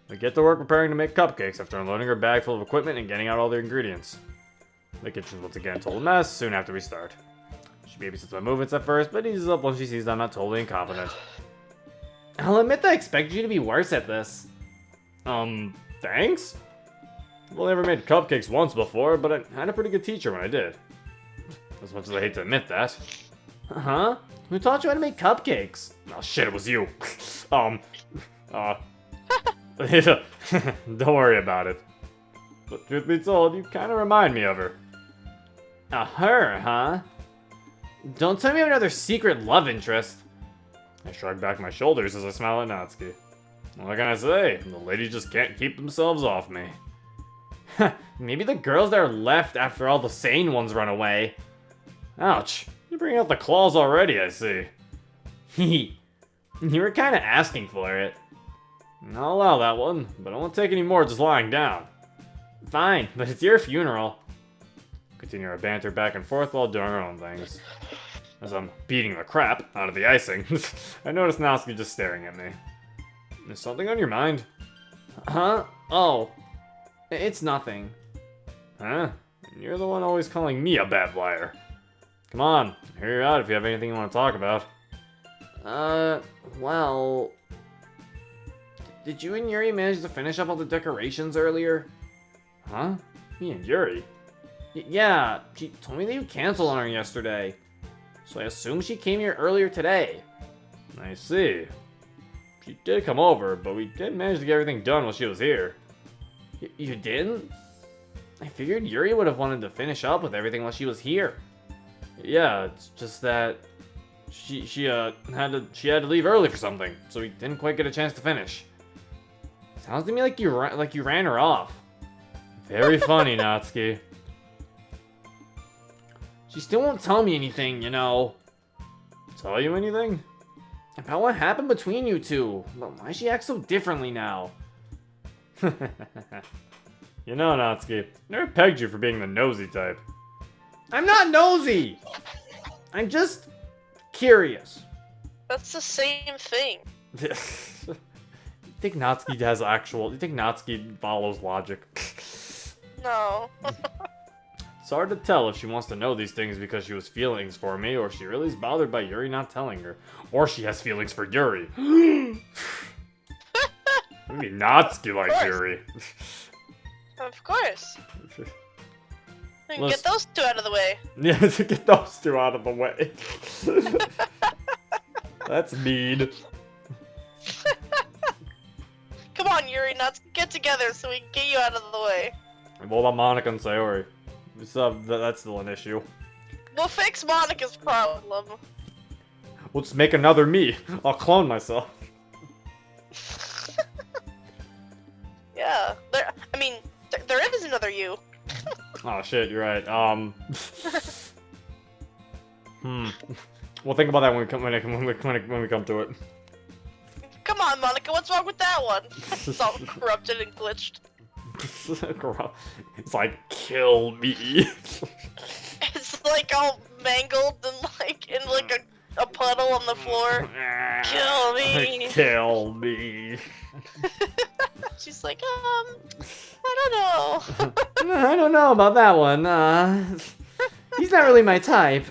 We get to work preparing to make cupcakes after unloading our bag full of equipment and getting out all the ingredients. The kitchen's once again a total mess soon after we start. She babysits my movements at first, but eases up once she sees I'm not totally incompetent. I'll admit that I expected you to be worse at this. Thanks? Well, I never made cupcakes once before, but I had a pretty good teacher when I did. As much as I hate to admit that. Huh? Who taught you how to make cupcakes? Oh shit, it was you. Don't worry about it. But truth be told, you kind of remind me of her. Her, huh? Don't tell me you have another secret love interest. I shrug back my shoulders as I smile at Natsuki. What can I say? The ladies just can't keep themselves off me. Maybe the girls that are left after all the sane ones run away. Ouch. You're bringing out the claws already, I see. You were kind of asking for it. I'll allow that one, but I won't take any more just lying down. Fine, but it's your funeral. Continue our banter back and forth while doing our own things. As I'm beating the crap out of the icing, I notice Natsuki just staring at me. Is something on your mind? Huh? Oh. It's nothing. Huh? You're the one always calling me a bad liar. Come on, hear you out if you have anything you want to talk about. Well... Did you and Yuri manage to finish up all the decorations earlier? Huh? Me and Yuri? Yeah, she told me that you canceled on her yesterday. So I assume she came here earlier today. I see. She did come over, but we did manage to get everything done while she was here. You didn't? I figured Yuri would have wanted to finish up with everything while she was here. Yeah, it's just that she had to leave early for something, so we didn't quite get a chance to finish. Sounds to me like you ran her off. Very funny, Natsuki. She still won't tell me anything, you know. Tell you anything? About what happened between you two. But why she act so differently now? You know, Natsuki, never pegged you for being the nosy type. I'm not nosy! I'm just curious. That's the same thing. You think Natsuki follows logic? No. It's hard to tell if she wants to know these things because she has feelings for me, or she really is bothered by Yuri not telling her. Or she has feelings for Yuri. Maybe Natsuki likes Yuri. Of course. We can Let's- get those two out of the way. Yeah, to get those two out of the way. That's mean. Come on, Yuri, let's get together so we can get you out of the way. What about Monica and Sayori? That's still an issue. We'll fix Monica's problem. We'll just make another me. I'll clone myself. Yeah, there is another you. Oh shit, you're right. We'll think about that when we come to it. Come on, Monica, what's wrong with that one? It's all corrupted and glitched. It's like, kill me. It's like all mangled and like in like a puddle on the floor. Kill me. Kill me. She's like, I don't know. I don't know about that one. He's not really my type.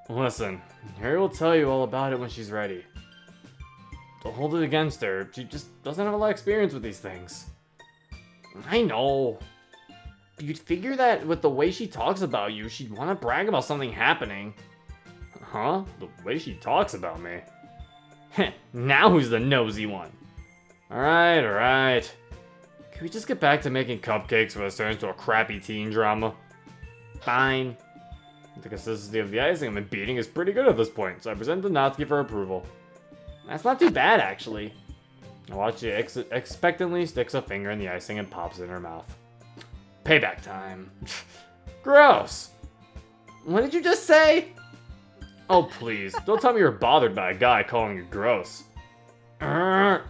Listen, Harry will tell you all about it when she's ready. Don't hold it against her. She just doesn't have a lot of experience with these things. I know. You'd figure that with the way she talks about you, she'd want to brag about something happening. Huh? The way she talks about me. Now who's the nosy one? Alright. Can we just get back to making cupcakes before this turns into a crappy teen drama? Fine. The consistency of the icing I've been beating is pretty good at this point, so I present to Natsuki for approval. That's not too bad, actually. I watch she expectantly sticks a finger in the icing and pops it in her mouth. Payback time. Gross! What did you just say? Oh please, don't tell me you're bothered by a guy calling you gross. Not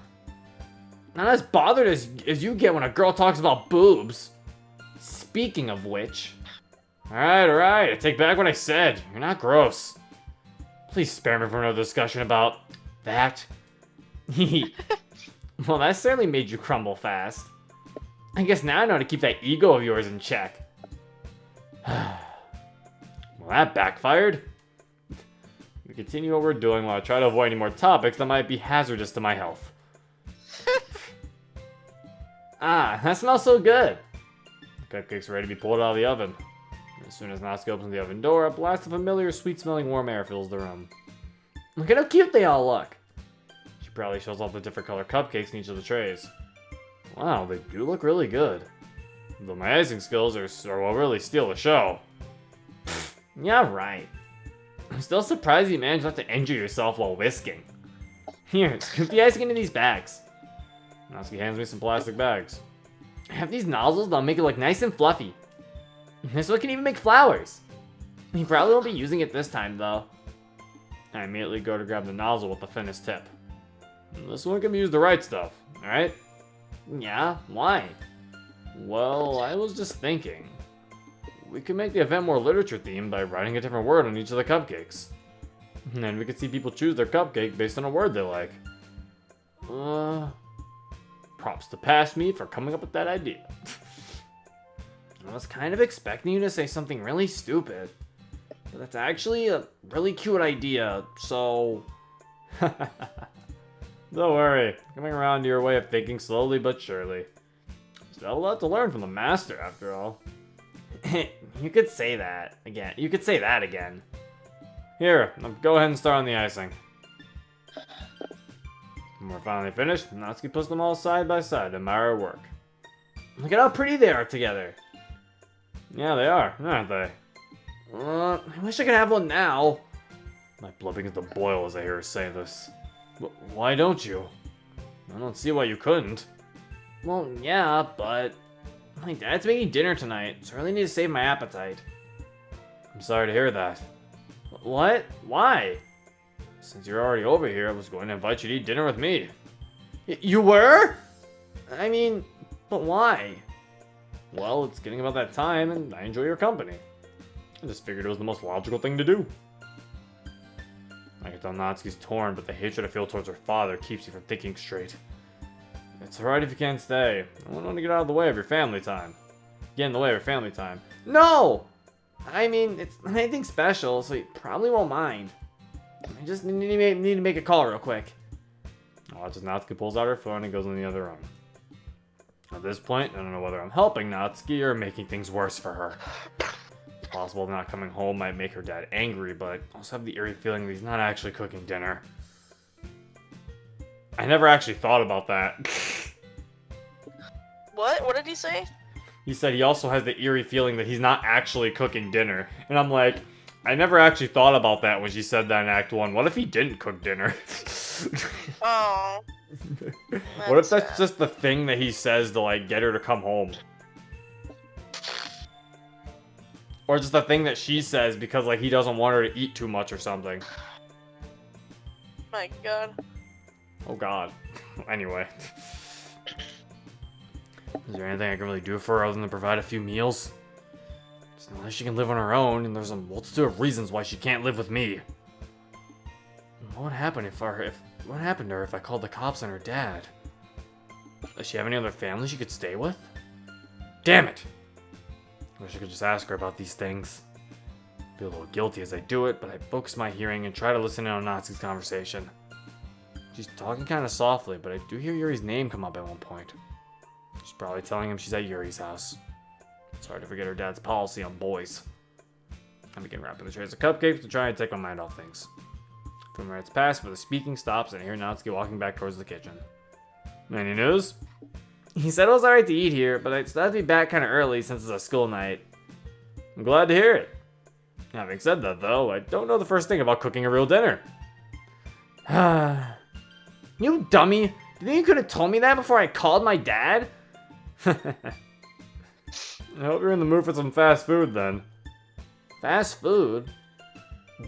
as bothered as you get when a girl talks about boobs. Speaking of which... Alright, I take back what I said. You're not gross. Please spare me from another discussion about that. Well, that certainly made you crumble fast. I guess now I know how to keep that ego of yours in check. Well, that backfired. We continue what we're doing while I try to avoid any more topics that might be hazardous to my health. Ah, that smells so good. The cupcakes are ready to be pulled out of the oven. As soon as Natsuki opens the oven door, a blast of familiar, sweet-smelling warm air fills the room. Look at how cute they all look. She proudly shows off the different color cupcakes in each of the trays. Wow, they do look really good. Though my icing skills are what really steal the show. Yeah, right. I'm still surprised you managed not to injure yourself while whisking. Here, scoop the icing into these bags. Natsuki hands me some plastic bags. I have these nozzles that'll make it look nice and fluffy. This one can even make flowers. You probably won't be using it this time, though. I immediately go to grab the nozzle with the thinnest tip. This one can be used to write stuff, alright? Yeah, why? Well, I was just thinking. We could make the event more literature themed by writing a different word on each of the cupcakes. And then we could see people choose their cupcake based on a word they like. Props to past me for coming up with that idea. I was kind of expecting you to say something really stupid. But that's actually a really cute idea, so... Don't worry, coming around to your way of thinking slowly but surely. Still a lot to learn from the master, after all. You could say that again. You could say that again. Here, now go ahead and start on the icing. When we're finally finished, Natsuki puts them all side by side to admire her work. Look at how pretty they are together. Yeah, they are, aren't they? I wish I could have one now. My blood begins to boil as I hear her say this. Why don't you? I don't see why you couldn't. Well, yeah, but my dad's making dinner tonight, so I really need to save my appetite. I'm sorry to hear that. What? Why? Since you're already over here, I was going to invite you to eat dinner with me. You were? I mean, but why? Well, it's getting about that time, and I enjoy your company. I just figured it was the most logical thing to do. I can tell Natsuki's torn, but the hatred I feel towards her father keeps you from thinking straight. It's alright if you can't stay. I want to get out of the way of your family time. Get in the way of your family time. No! I mean, it's not anything special, so you probably won't mind. I just need to make a call real quick. Watch as Natsuki pulls out her phone and goes in the other room. At this point, I don't know whether I'm helping Natsuki or making things worse for her. It's possible not coming home might make her dad angry, but I also have the eerie feeling that he's not actually cooking dinner. I never actually thought about that. What? What did he say? He said he also has the eerie feeling that he's not actually cooking dinner. And I'm like, I never actually thought about that when she said that in Act 1. What if he didn't cook dinner? Oh. What if that's just the thing that he says to, like, get her to come home? Or just the thing that she says because, like, he doesn't want her to eat too much or something. My God. Oh, God. Anyway. Is there anything I can really do for her other than provide a few meals? It's not like she can live on her own, and there's a multitude of reasons why she can't live with me. What would happen what happened to her if I called the cops on her dad? Does she have any other family she could stay with? Damn it! I wish I could just ask her about these things. I feel a little guilty as I do it, but I focus my hearing and try to listen in on Natsuki's conversation. She's talking kind of softly, but I do hear Yuri's name come up at one point. She's probably telling him she's at Yuri's house. It's hard to forget her dad's policy on boys. I begin wrapping the trays of cupcakes to try and take my mind off things. A few minutes pass before the speaking stops and I hear Natsuki walking back towards the kitchen. Any news? He said it was alright to eat here, but I'd still have to be back kind of early since it's a school night. I'm glad to hear it. Having said that, though, I don't know the first thing about cooking a real dinner. You dummy! Do you think you could have told me that before I called my dad? I hope you're in the mood for some fast food, then. Fast food?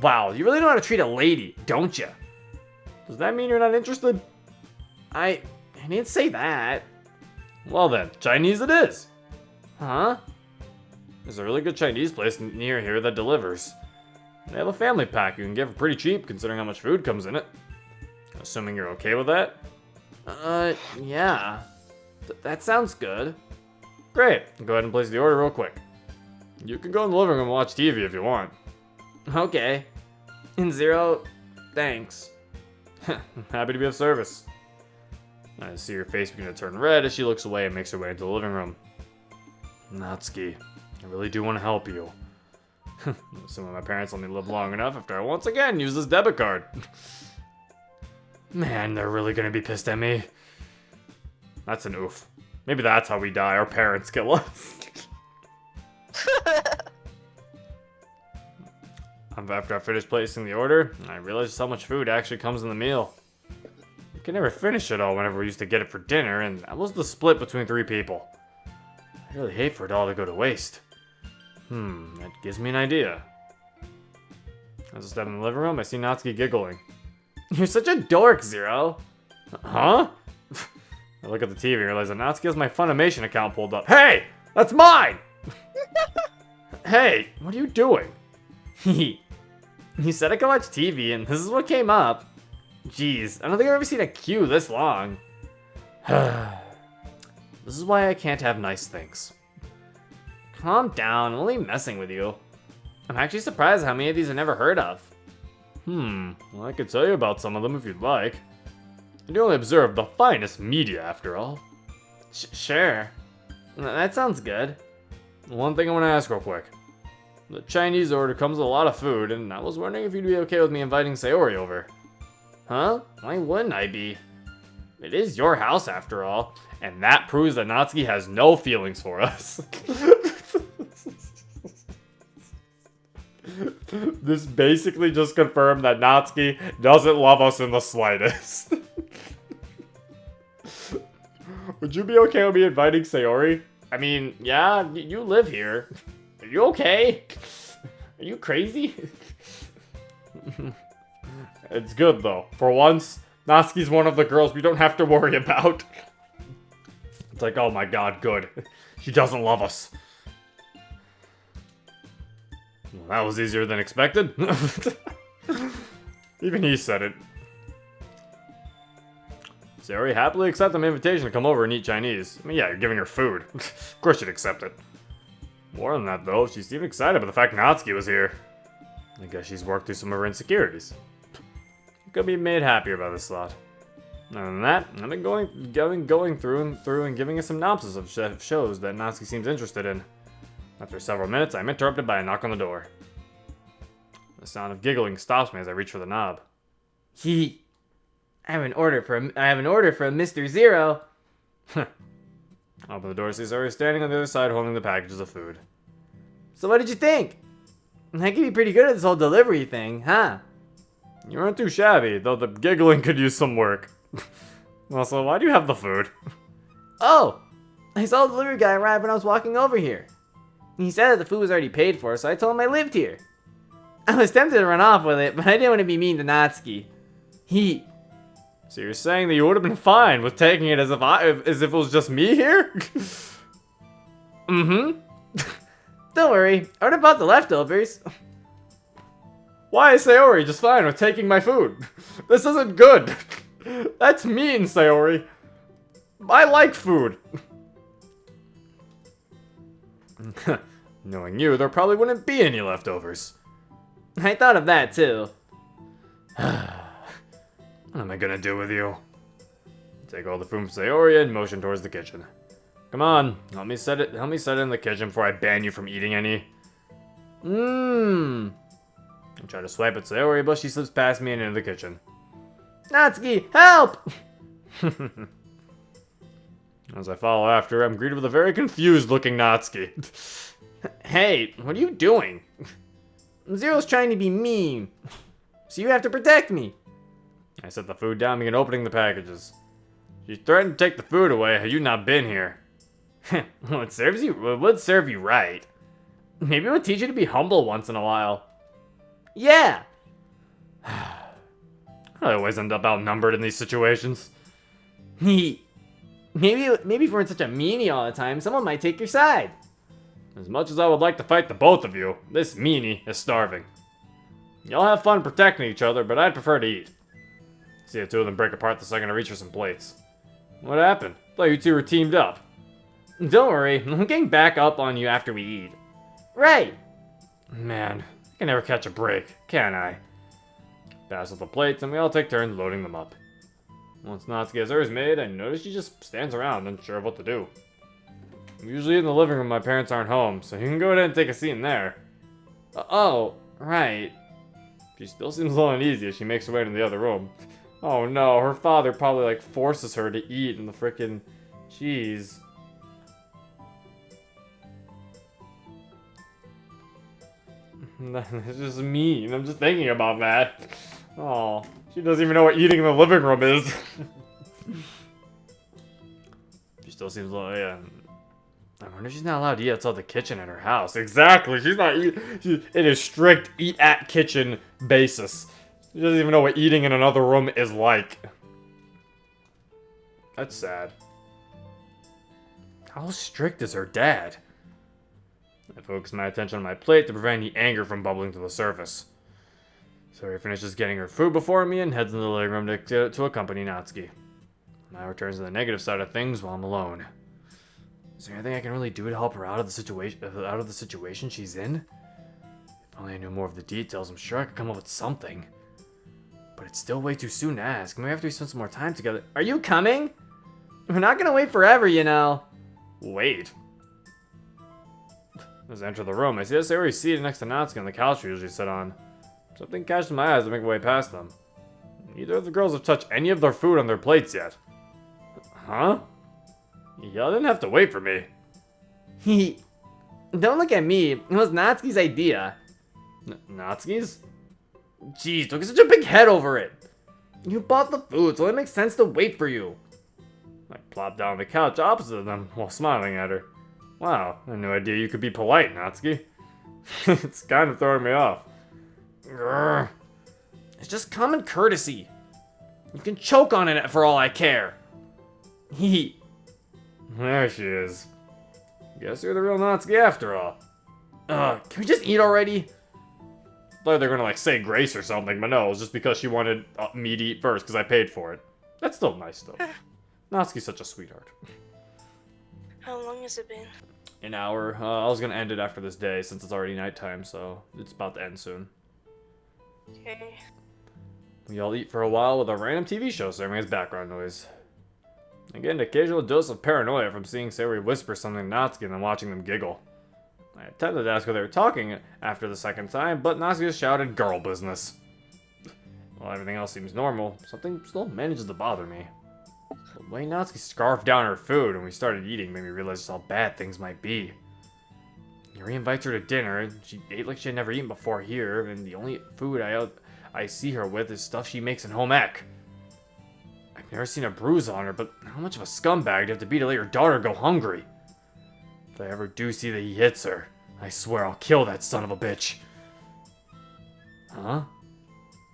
Wow, you really know how to treat a lady, don't you? Does that mean you're not interested? I didn't say that. Well then, Chinese it is. Huh? There's a really good Chinese place near here that delivers. They have a family pack you can get for pretty cheap considering how much food comes in it. Assuming you're okay with that? Yeah. That sounds good. Great, go ahead and place the order real quick. You can go in the living room and watch TV if you want. Okay. In Zero, thanks. Happy to be of service. I see her face begin to turn red as she looks away and makes her way into the living room. Natsuki, I really do want to help you. Assuming my parents let me live long enough after I once again use this debit card. Man, they're really gonna be pissed at me. That's an oof. Maybe that's how we die. Our parents kill us. After I finish placing the order, I realized how much food actually comes in the meal. We could never finish it all whenever we used to get it for dinner, and that was the split between 3 people. I really hate for it all to go to waste. That gives me an idea. As I step in the living room, I see Natsuki giggling. You're such a dork, Zero. Huh? I look at the TV and realize that Natsuki has my Funimation account pulled up. Hey! That's mine! Hey! What are you doing? You You said I could watch TV, and this is what came up. Jeez, I don't think I've ever seen a queue this long. This is why I can't have nice things. Calm down, I'm only messing with you. I'm actually surprised how many of these I never heard of. Well, I could tell you about some of them if you'd like. I do only observe the finest media, after all. Sure. That sounds good. One thing I want to ask real quick. The Chinese order comes with a lot of food, and I was wondering if you'd be okay with me inviting Sayori over. Huh? Why wouldn't I be? It is your house, after all, and that proves that Natsuki has no feelings for us. This basically just confirmed that Natsuki doesn't love us in the slightest. Would you be okay with me inviting Sayori? I mean, yeah, you live here. Are you okay? Are you crazy? It's good, though. For once, Natsuki's one of the girls we don't have to worry about. It's like, oh my god, good. She doesn't love us. Well, that was easier than expected. Even he said it. Sayori happily accepted my invitation to come over and eat Chinese. I mean, yeah, you're giving her food. Of course you'd accept it. More than that, though, she seemed excited about the fact Natsuki was here. I guess she's worked through some of her insecurities. Could be made happier by this lot. Other than that, I've been going through and giving a synopsis of shows that Natsuki seems interested in. After several minutes, I'm interrupted by a knock on the door. The sound of giggling stops me as I reach for the knob. I have an order for a Mr. Zero. Open the door to see Sayori standing on the other side holding the packages of food. So what did you think? I could be pretty good at this whole delivery thing, huh? You aren't too shabby, though the giggling could use some work. Also, why do you have the food? Oh! I saw the delivery guy arrive when I was walking over here. He said that the food was already paid for, so I told him I lived here. I was tempted to run off with it, but I didn't want to be mean to Natsuki. So you're saying that you would have been fine with taking it as if it was just me here? Mm-hmm. Don't worry, I would have bought the leftovers. Why is Sayori just fine with taking my food? This isn't good. That's mean, Sayori. I like food. Knowing you, there probably wouldn't be any leftovers. I thought of that too. What am I gonna do with you? Take all the food from Sayori and motion towards the kitchen. Come on, help me set it in the kitchen before I ban you from eating any. Mmm. I try to swipe at Sayori, but she slips past me and into the kitchen. Natsuki, help! As I follow after her, I'm greeted with a very confused-looking Natsuki. Hey, what are you doing? Zero's trying to be mean, so you have to protect me. I set the food down and begin opening the packages. She threatened to take the food away had you not been here. Well, it would serve you right. Maybe it would teach you to be humble once in a while. Yeah. I always end up outnumbered in these situations. Maybe if we're such a meanie all the time, someone might take your side. As much as I would like to fight the both of you, this meanie is starving. Y'all have fun protecting each other, but I'd prefer to eat. See the two of them break apart the second I reach for some plates. What happened? Thought you two were teamed up. Don't worry, I'm getting back up on you after we eat. Right. Man, I can never catch a break, can I? Pass up the plates and we all take turns loading them up. Once Natsuki has hers made, I notice she just stands around unsure of what to do. I'm usually in the living room when my parents aren't home, so you can go ahead and take a seat in there. Oh, right. She still seems a little uneasy as she makes her way to the other room. Oh no, her father probably forces her to eat in the frickin' cheese. It's just mean. I'm just thinking about that. Oh, she doesn't even know what eating in the living room is. She still seems like, yeah. I wonder if she's not allowed to eat outside the kitchen in her house. Exactly, she's not it is strict eat at kitchen basis. She doesn't even know what eating in another room is like. That's sad. How strict is her dad? I focus my attention on my plate to prevent any anger from bubbling to the surface. Sayori finishes getting her food before me and heads into the living room to accompany Natsuki. Now returns to the negative side of things while I'm alone. Is there anything I can really do to help her out of the situation she's in? If only I knew more of the details, I'm sure I could come up with something. But it's still way too soon to ask. Maybe after we spend some more time together. Are you coming? We're not gonna wait forever, you know. Wait. As I enter the room, I see Sayori seated next to Natsuki on the couch we usually sit on. Something catches my eyes to make my way past them. Neither of the girls have touched any of their food on their plates yet. Huh? Y'all didn't have to wait for me. Don't look at me. It was Natsuki's idea. Natsuki's? Jeez, don't get such a big head over it. You bought the food, so it makes sense to wait for you. I plopped down on the couch opposite of them while smiling at her. Wow, I had no idea you could be polite, Natsuki. It's kind of throwing me off. Grr. It's just common courtesy. You can choke on it for all I care. There she is. Guess you're the real Natsuki after all. Can we just eat already? Thought they were gonna say grace or something, but no, it was just because she wanted me to eat first because I paid for it. That's still nice though. Natsuki's such a sweetheart. How long has it been? An hour. I was gonna end it after this day since it's already nighttime, so it's about to end soon. Okay. We all eat for a while with a random TV show serving as background noise. I get an occasional dose of paranoia from seeing Sayori whisper something to Natsuki and then watching them giggle. I attempted to ask what they were talking after the second time, but Natsuki just shouted girl business. While everything else seems normal, something still manages to bother me. The way Natsuki scarfed down her food when we started eating made me realize just how bad things might be. Yuri invites her to dinner, and she ate like she had never eaten before here, and the only food I see her with is stuff she makes in home ec. I've never seen a bruise on her, but how much of a scumbag do you have to be to let your daughter go hungry? If I ever do see that he hits her, I swear I'll kill that son of a bitch. Huh?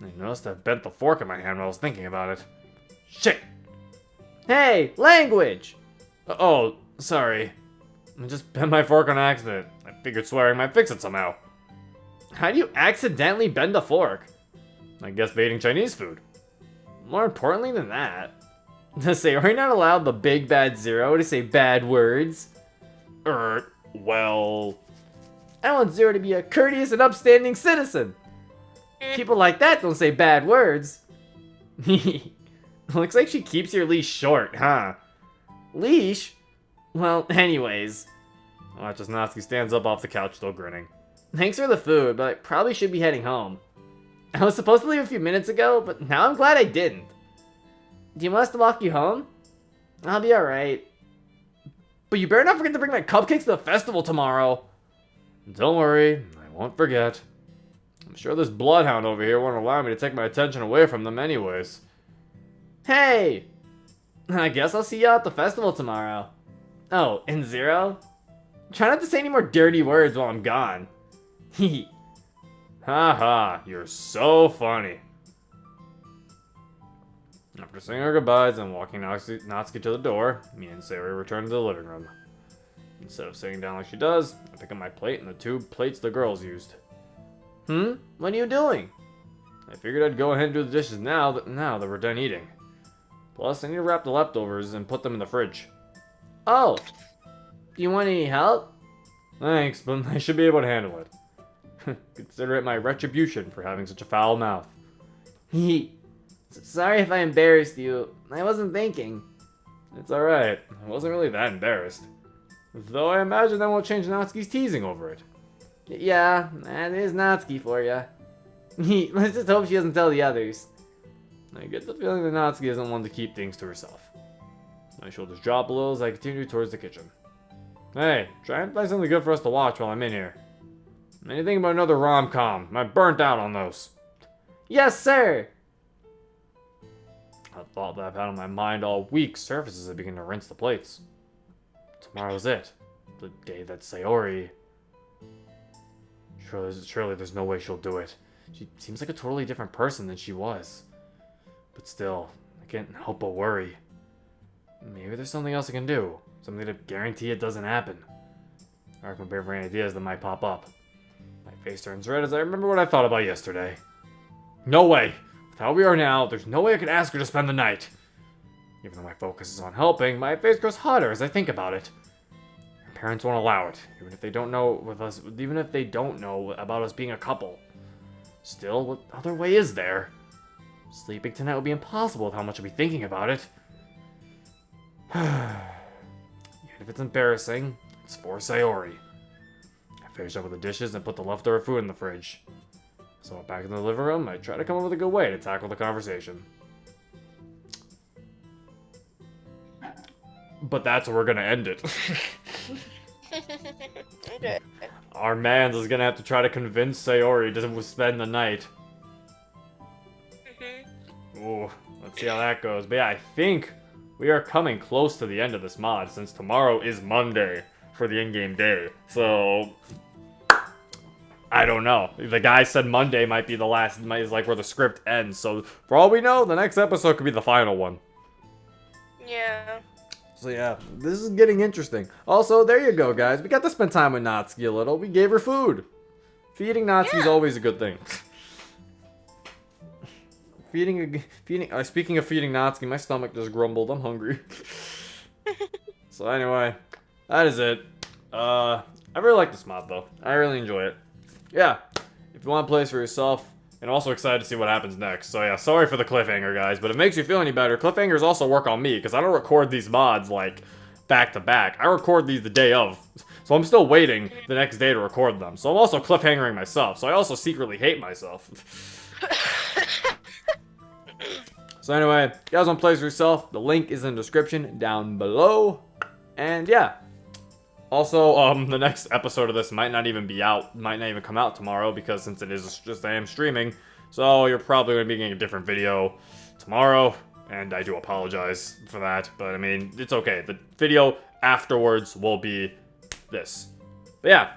I noticed I bent the fork in my hand while I was thinking about it. Shit! Hey, language! Oh, sorry. I just bent my fork on accident. I figured swearing might fix it somehow. How do you accidentally bend a fork? I guess by eating Chinese food. More importantly than that, does Sayori not allowed the big bad Zero to say bad words? Well... I want Zero to be a courteous and upstanding citizen. People like that don't say bad words. Looks like she keeps your leash short, huh? Leash? Well, anyways. Watch as Natsuki stands up off the couch still grinning. Thanks for the food, but I probably should be heading home. I was supposed to leave a few minutes ago, but now I'm glad I didn't. Do you want us to walk you home? I'll be alright. But you better not forget to bring my cupcakes to the festival tomorrow. Don't worry, I won't forget. I'm sure this bloodhound over here won't allow me to take my attention away from them anyways. Hey! I guess I'll see you at the festival tomorrow. Oh, and Zero? Try not to say any more dirty words while I'm gone. Hee. Haha, you're so funny. After saying our goodbyes and walking Natsuki to the door, me and Sayori return to the living room. Instead of sitting down like she does, I pick up my plate and the two plates the girls used. What are you doing? I figured I'd go ahead and do the dishes now that we're done eating. Plus, I need to wrap the leftovers and put them in the fridge. Oh. Do you want any help? Thanks, but I should be able to handle it. Consider it my retribution for having such a foul mouth. Sorry if I embarrassed you. I wasn't thinking. It's alright. I wasn't really that embarrassed. Though I imagine that won't change Natsuki's teasing over it. Yeah, that is Natsuki for ya. Let's just hope she doesn't tell the others. I get the feeling that Natsuki isn't one to keep things to herself. My shoulders drop a little as I continue towards the kitchen. Hey, try and find something good for us to watch while I'm in here. Anything but another rom-com. I'm burnt out on those. Yes, sir! A thought that I've had on my mind all week surfaces as I begin to rinse the plates. Tomorrow's it. The day that Sayori... Surely there's no way she'll do it. She seems like a totally different person than she was. But still, I can't help but worry. Maybe there's something else I can do. Something to guarantee it doesn't happen. Or I can prepare for any ideas that might pop up. My face turns red as I remember what I thought about yesterday. No way. With how we are now, there's no way I could ask her to spend the night. Even though my focus is on helping, my face grows hotter as I think about it. Her parents won't allow it, even if they don't know about us being a couple. Still, what other way is there? Sleeping tonight will be impossible with how much I'll be thinking about it. Even if it's embarrassing, it's for Sayori. I finish up with the dishes and put the leftover food in the fridge. So back in the living room, I try to come up with a good way to tackle the conversation. But that's where we're gonna end it. Okay. Our mans is gonna have to try to convince Sayori to spend the night. Ooh, let's see how that goes. But yeah, I think we are coming close to the end of this mod, since tomorrow is Monday for the in-game day. So I don't know. The guy said Monday might be the last, is like where the script ends. So for all we know, the next episode could be the final one. Yeah. So yeah, this is getting interesting. Also, there you go, guys. We got to spend time with Natsuki a little. We gave her food. Feeding Natsuki is always a good thing. Speaking of feeding Natsuki, my stomach just grumbled. I'm hungry. So anyway, that is it. I really like this mod though. I really enjoy it. Yeah, if you want to play this for yourself, and I'm also excited to see what happens next. So yeah, sorry for the cliffhanger, guys, but if it makes you feel any better, cliffhangers also work on me, because I don't record these mods, like, back to back. I record these the day of, so I'm still waiting the next day to record them. So I'm also cliffhangering myself, so I also secretly hate myself. So anyway, if you guys want to play this for yourself, the link is in the description down below. And yeah. Also, the next episode of this might not even be out, might not even come out tomorrow, because since it is just I am streaming, so you're probably going to be getting a different video tomorrow, and I do apologize for that, but I mean, it's okay. The video afterwards will be this. But yeah,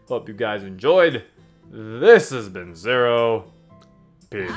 hope you guys enjoyed. This has been Zero. Peace.